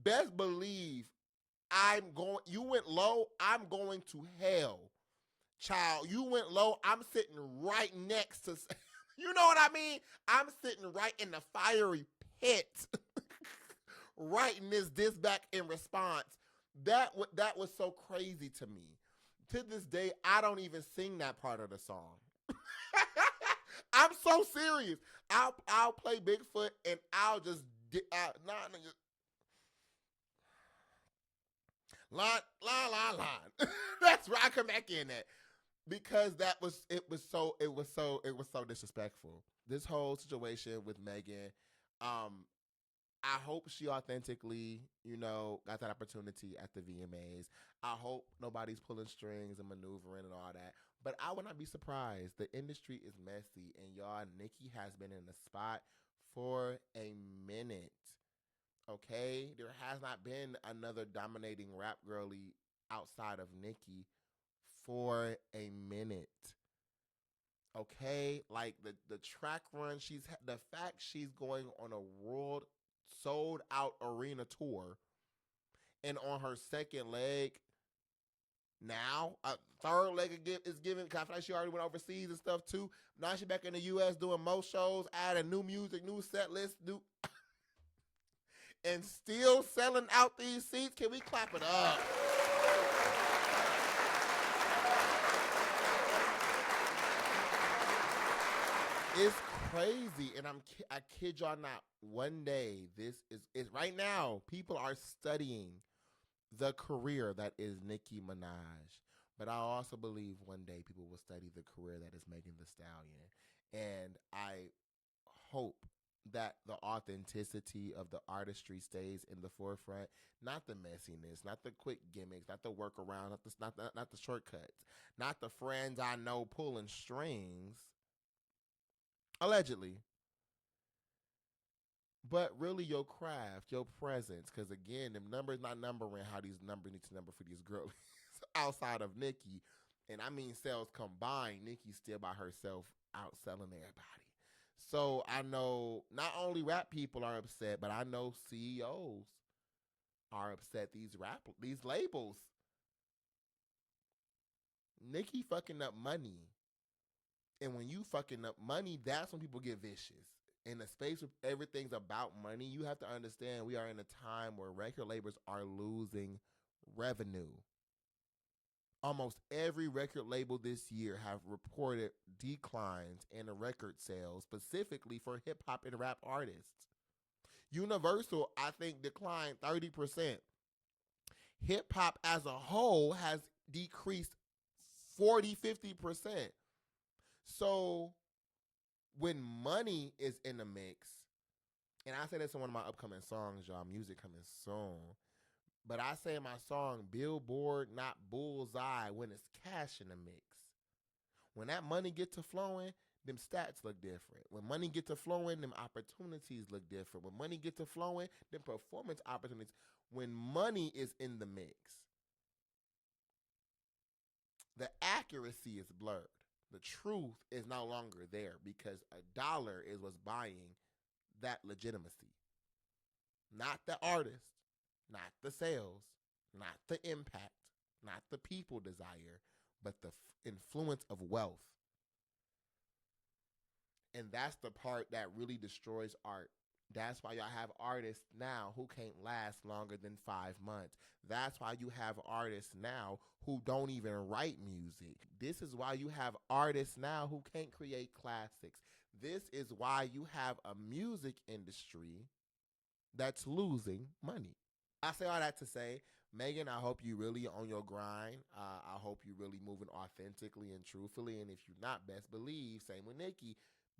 best believe you went low, I'm going to hell. Child, you went low, I'm sitting right next to, you know what I mean? I'm sitting right in the fiery pit, writing this back in response. That was so crazy to me. To this day, I don't even sing that part of the song. I'm so serious. I'll play Bigfoot and I'll just line. That's where I come back in at, because it was so disrespectful. This whole situation with Megan, I hope she authentically, got that opportunity at the VMAs. I hope nobody's pulling strings and maneuvering and all that. But I would not be surprised. The industry is messy, and y'all, Nicki has been in the spot for a minute. Okay? There has not been another dominating rap girly outside of Nicki for a minute. Okay? Like the track run the fact she's going on a world sold out arena tour, and on her second leg now, a third leg is given, because I feel like she already went overseas and stuff too. Now she's back in the U.S. doing more shows, adding new music, new set list, and still selling out these seats. Can we clap it up? It's crazy, and I kid y'all not. One day, this is right now, people are studying the career that is Nicki Minaj. But I also believe one day people will study the career that is Megan Thee Stallion. And I hope that the authenticity of the artistry stays in the forefront, not the messiness, not the quick gimmicks, not the workaround, not the shortcuts, not the friends I know pulling strings, allegedly. But really your craft, your presence, because again, them numbers not numbering how these numbers need to number for these girls outside of Nicki. And I mean sales combined, Nicki's still by herself outselling everybody. So I know not only rap people are upset, but I know CEOs are upset. These labels. Nicki fucking up money. And when you fucking up money, that's when people get vicious. In a space where everything's about money, you have to understand we are in a time where record labels are losing revenue. Almost every record label this year have reported declines in the record sales, specifically for hip-hop and rap artists. Universal, I think, declined 30%. Hip-hop as a whole has decreased 40-50%. So when money is in the mix, and I say this in one of my upcoming songs, y'all, music coming soon, but I say in my song, billboard, not bullseye, when it's cash in the mix. When that money get to flowing, them stats look different. When money get to flowing, them opportunities look different. When money get to flowing, them performance opportunities. When money is in the mix, the accuracy is blurred. The truth is no longer there, because a dollar is what's buying that legitimacy. Not the artist, not the sales, not the impact, not the people desire, but the influence of wealth. And that's the part that really destroys art. That's why y'all have artists now who can't last longer than 5 months. That's why you have artists now who don't even write music. This is why you have artists now who can't create classics. This is why you have a music industry that's losing money. I say all that to say, Megan, I hope you really on your grind. I hope you really moving authentically and truthfully. And if you're not, best believe, same with Nikki,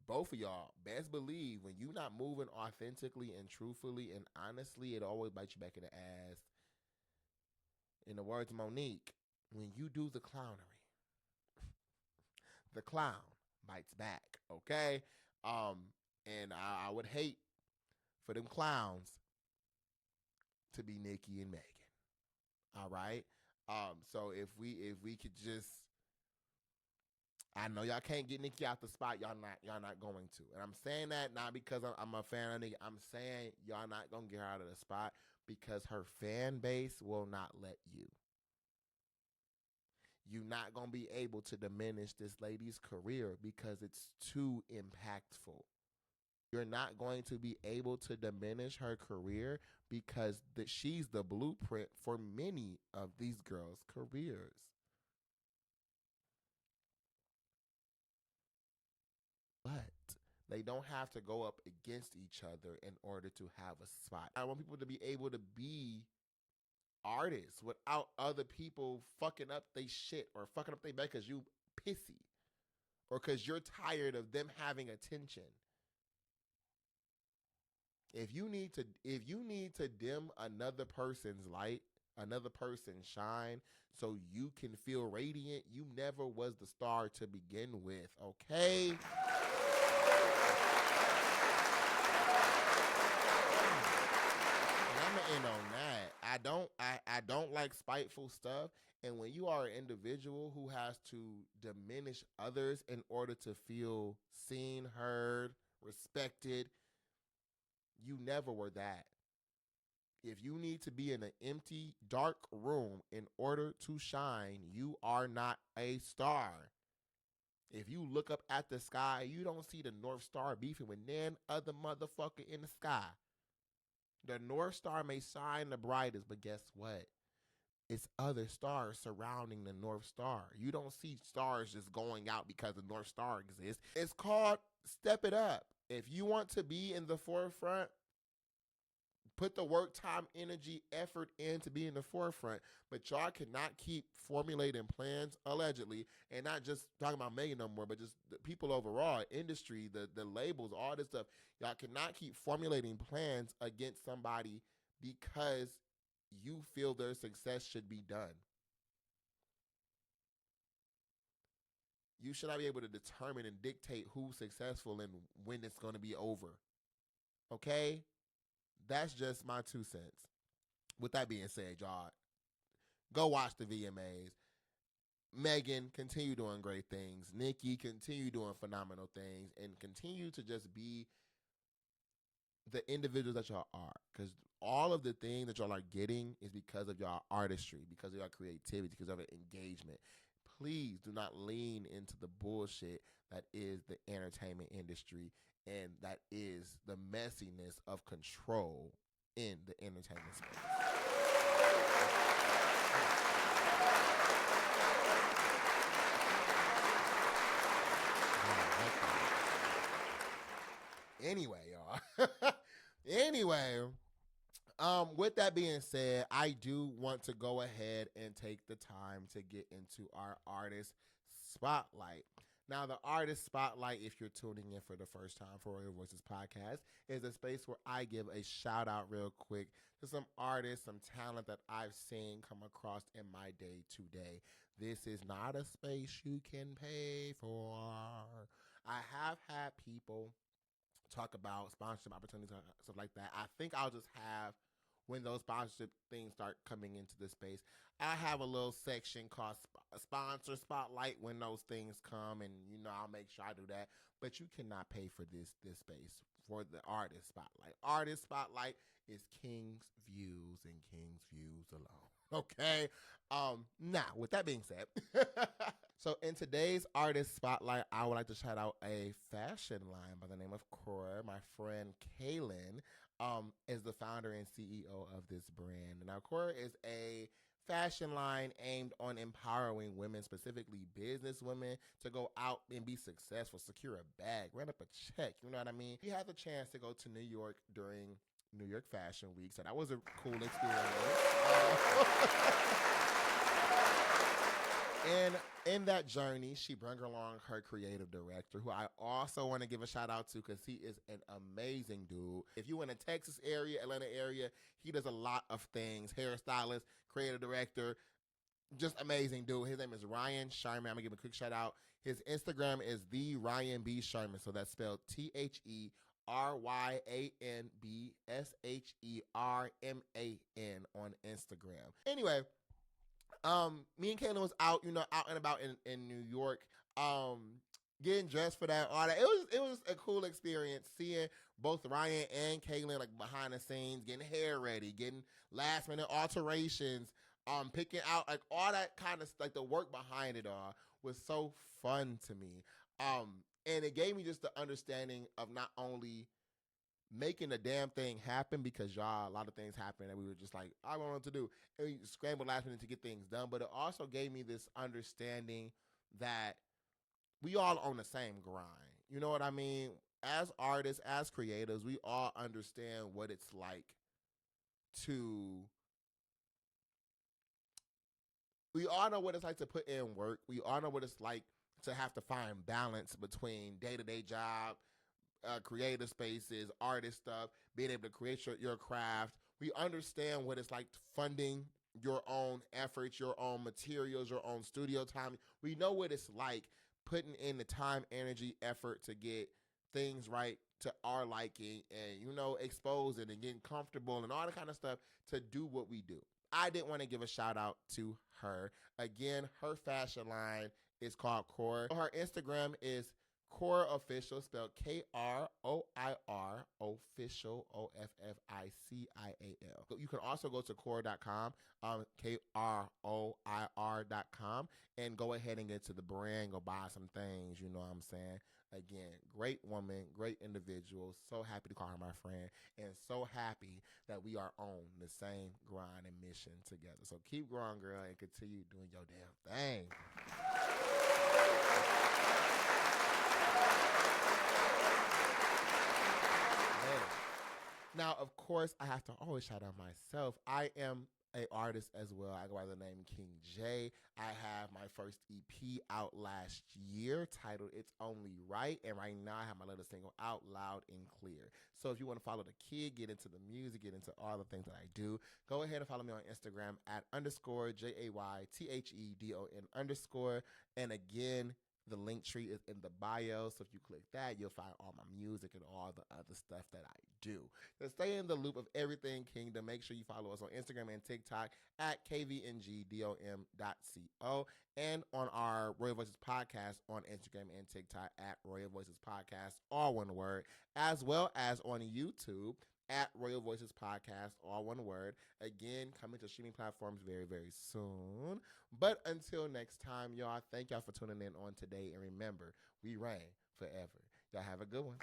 both of y'all, best believe when you're not moving authentically and truthfully and honestly, it always bites you back in the ass. In the words of Monique, when you do the clownery, the clown bites back, okay? And I would hate for them clowns to be Nikki and Megan. All right? So if we could just, I know y'all can't get Nikki out the spot. Y'all not going to. And I'm saying that not because I'm a fan of Nikki. I'm saying y'all not going to get her out of the spot because her fan base will not let you. You're not going to be able to diminish this lady's career because it's too impactful. You're not going to be able to diminish her career because she's the blueprint for many of these girls' careers. But they don't have to go up against each other in order to have a spot. I want people to be able to be artists without other people fucking up they shit or fucking up their back because you pissy or because you're tired of them having attention. If you need to dim another person's light, another person's shine, so you can feel radiant, you never was the star to begin with, okay? And I'm gonna end on that. I don't like spiteful stuff. And when you are an individual who has to diminish others in order to feel seen, heard, respected, you never were that. If you need to be in an empty, dark room in order to shine, you are not a star. If you look up at the sky, you don't see the North Star beefing with none other motherfucker in the sky. The North Star may shine the brightest, but guess what? It's other stars surrounding the North Star. You don't see stars just going out because the North Star exists. It's called step it up. If you want to be in the forefront, put the work, time, energy, effort in to be in the forefront. But y'all cannot keep formulating plans, allegedly, and not just talking about Megan no more, but just the people overall, industry, the labels, all this stuff. Y'all cannot keep formulating plans against somebody because you feel their success should be done. You should not be able to determine and dictate who's successful and when it's going to be over. Okay? That's just my 2 cents. With that being said, y'all, go watch the VMAs. Megan, continue doing great things. Nikki, continue doing phenomenal things. And continue to just be the individuals that y'all are. Because all of the things that y'all are getting is because of y'all artistry, because of y'all creativity, because of your engagement. Please do not lean into the bullshit that is the entertainment industry and that is the messiness of control in the entertainment space. Anyway, y'all. Anyway, with that being said, I do want to go ahead and take the time to get into our artist spotlight. Now, the artist spotlight, if you're tuning in for the first time for Royal Voices podcast, is a space where I give a shout out real quick to some artists, some talent that I've seen come across in my day to day. This is not a space you can pay for. I have had people talk about sponsorship opportunities and stuff like that. I think I'll just have, when those sponsorship things start coming into the space, I have a little section called sponsor spotlight when those things come, and I'll make sure I do that. But you cannot pay for this space for the artist spotlight. Artist spotlight is King's Views and King's Views alone. Okay. Now with that being said, So in today's artist spotlight, I would like to shout out a fashion line by the name of Cora. My friend Kaylin is the founder and CEO of this brand. Now, Cora is a fashion line aimed on empowering women, specifically business women, to go out and be successful, secure a bag, run up a check. You know what I mean? We had the chance to go to New York during New York Fashion Week, so that was a cool experience. And in that journey, she brought along her creative director, who I also want to give a shout out to because he is an amazing dude. If you're in the Texas area, Atlanta area, he does a lot of things. Hairstylist, creative director, just amazing dude. His name is Ryan Sherman. I'm going to give him a quick shout out. His Instagram is the Ryan B. Sherman. So that's spelled TheRyanBSHERMAN on Instagram. Anyway, me and Kaylin was out, out and about in New York, getting dressed for that, all that. It was a cool experience seeing both Ryan and Kaylin like behind the scenes, getting hair ready, getting last minute alterations, picking out like all that kind of like the work behind it all was so fun to me. And it gave me just the understanding of not only making the damn thing happen, because y'all, a lot of things happened and we were just like, I don't know what to do. And we scrambled last minute to get things done. But it also gave me this understanding that we all on the same grind. You know what I mean? As artists, as creators, we all understand what it's like we all know what it's like to put in work. We all know what it's like to have to find balance between day-to-day job, creative spaces, artist stuff, being able to create your craft. We understand what it's like funding your own efforts, your own materials, your own studio time. We know what it's like putting in the time, energy, effort to get things right to our liking and, exposing and getting comfortable and all that kind of stuff to do what we do. I did want to give a shout out to her. Again, her fashion line is called Cora. Her Instagram is Cora Official, spelled KROIR Official, OFFICIAL. You can also go to Cora.com, KROIR.com, and go ahead and get to the brand, go buy some things, you know what I'm saying? Again, great woman, great individual. So happy to call her my friend, and so happy that we are on the same grind and mission together. So keep growing, girl, and continue doing your damn thing. Now, of course, I have to always shout out myself. I am an artist as well. I go by the name King Jay. I have my first EP out last year titled It's Only Right. And right now I have my latest single out, Loud and Clear. So if you want to follow the kid, get into the music, get into all the things that I do, go ahead and follow me on Instagram at _JAYTHEDON_. And again, the link tree is in the bio, so if you click that, you'll find all my music and all the other stuff that I do. To stay in the loop of everything Kingdom, make sure you follow us on Instagram and TikTok at KVNGDOM.co and on our Royal Voices podcast on Instagram and TikTok at Royal Voices Podcast, all one word, as well as on YouTube at Royal Voices Podcast, all one word. Again, coming to streaming platforms very, very soon. But until next time, y'all, thank y'all for tuning in on today. And remember, we reign forever. Y'all have a good one.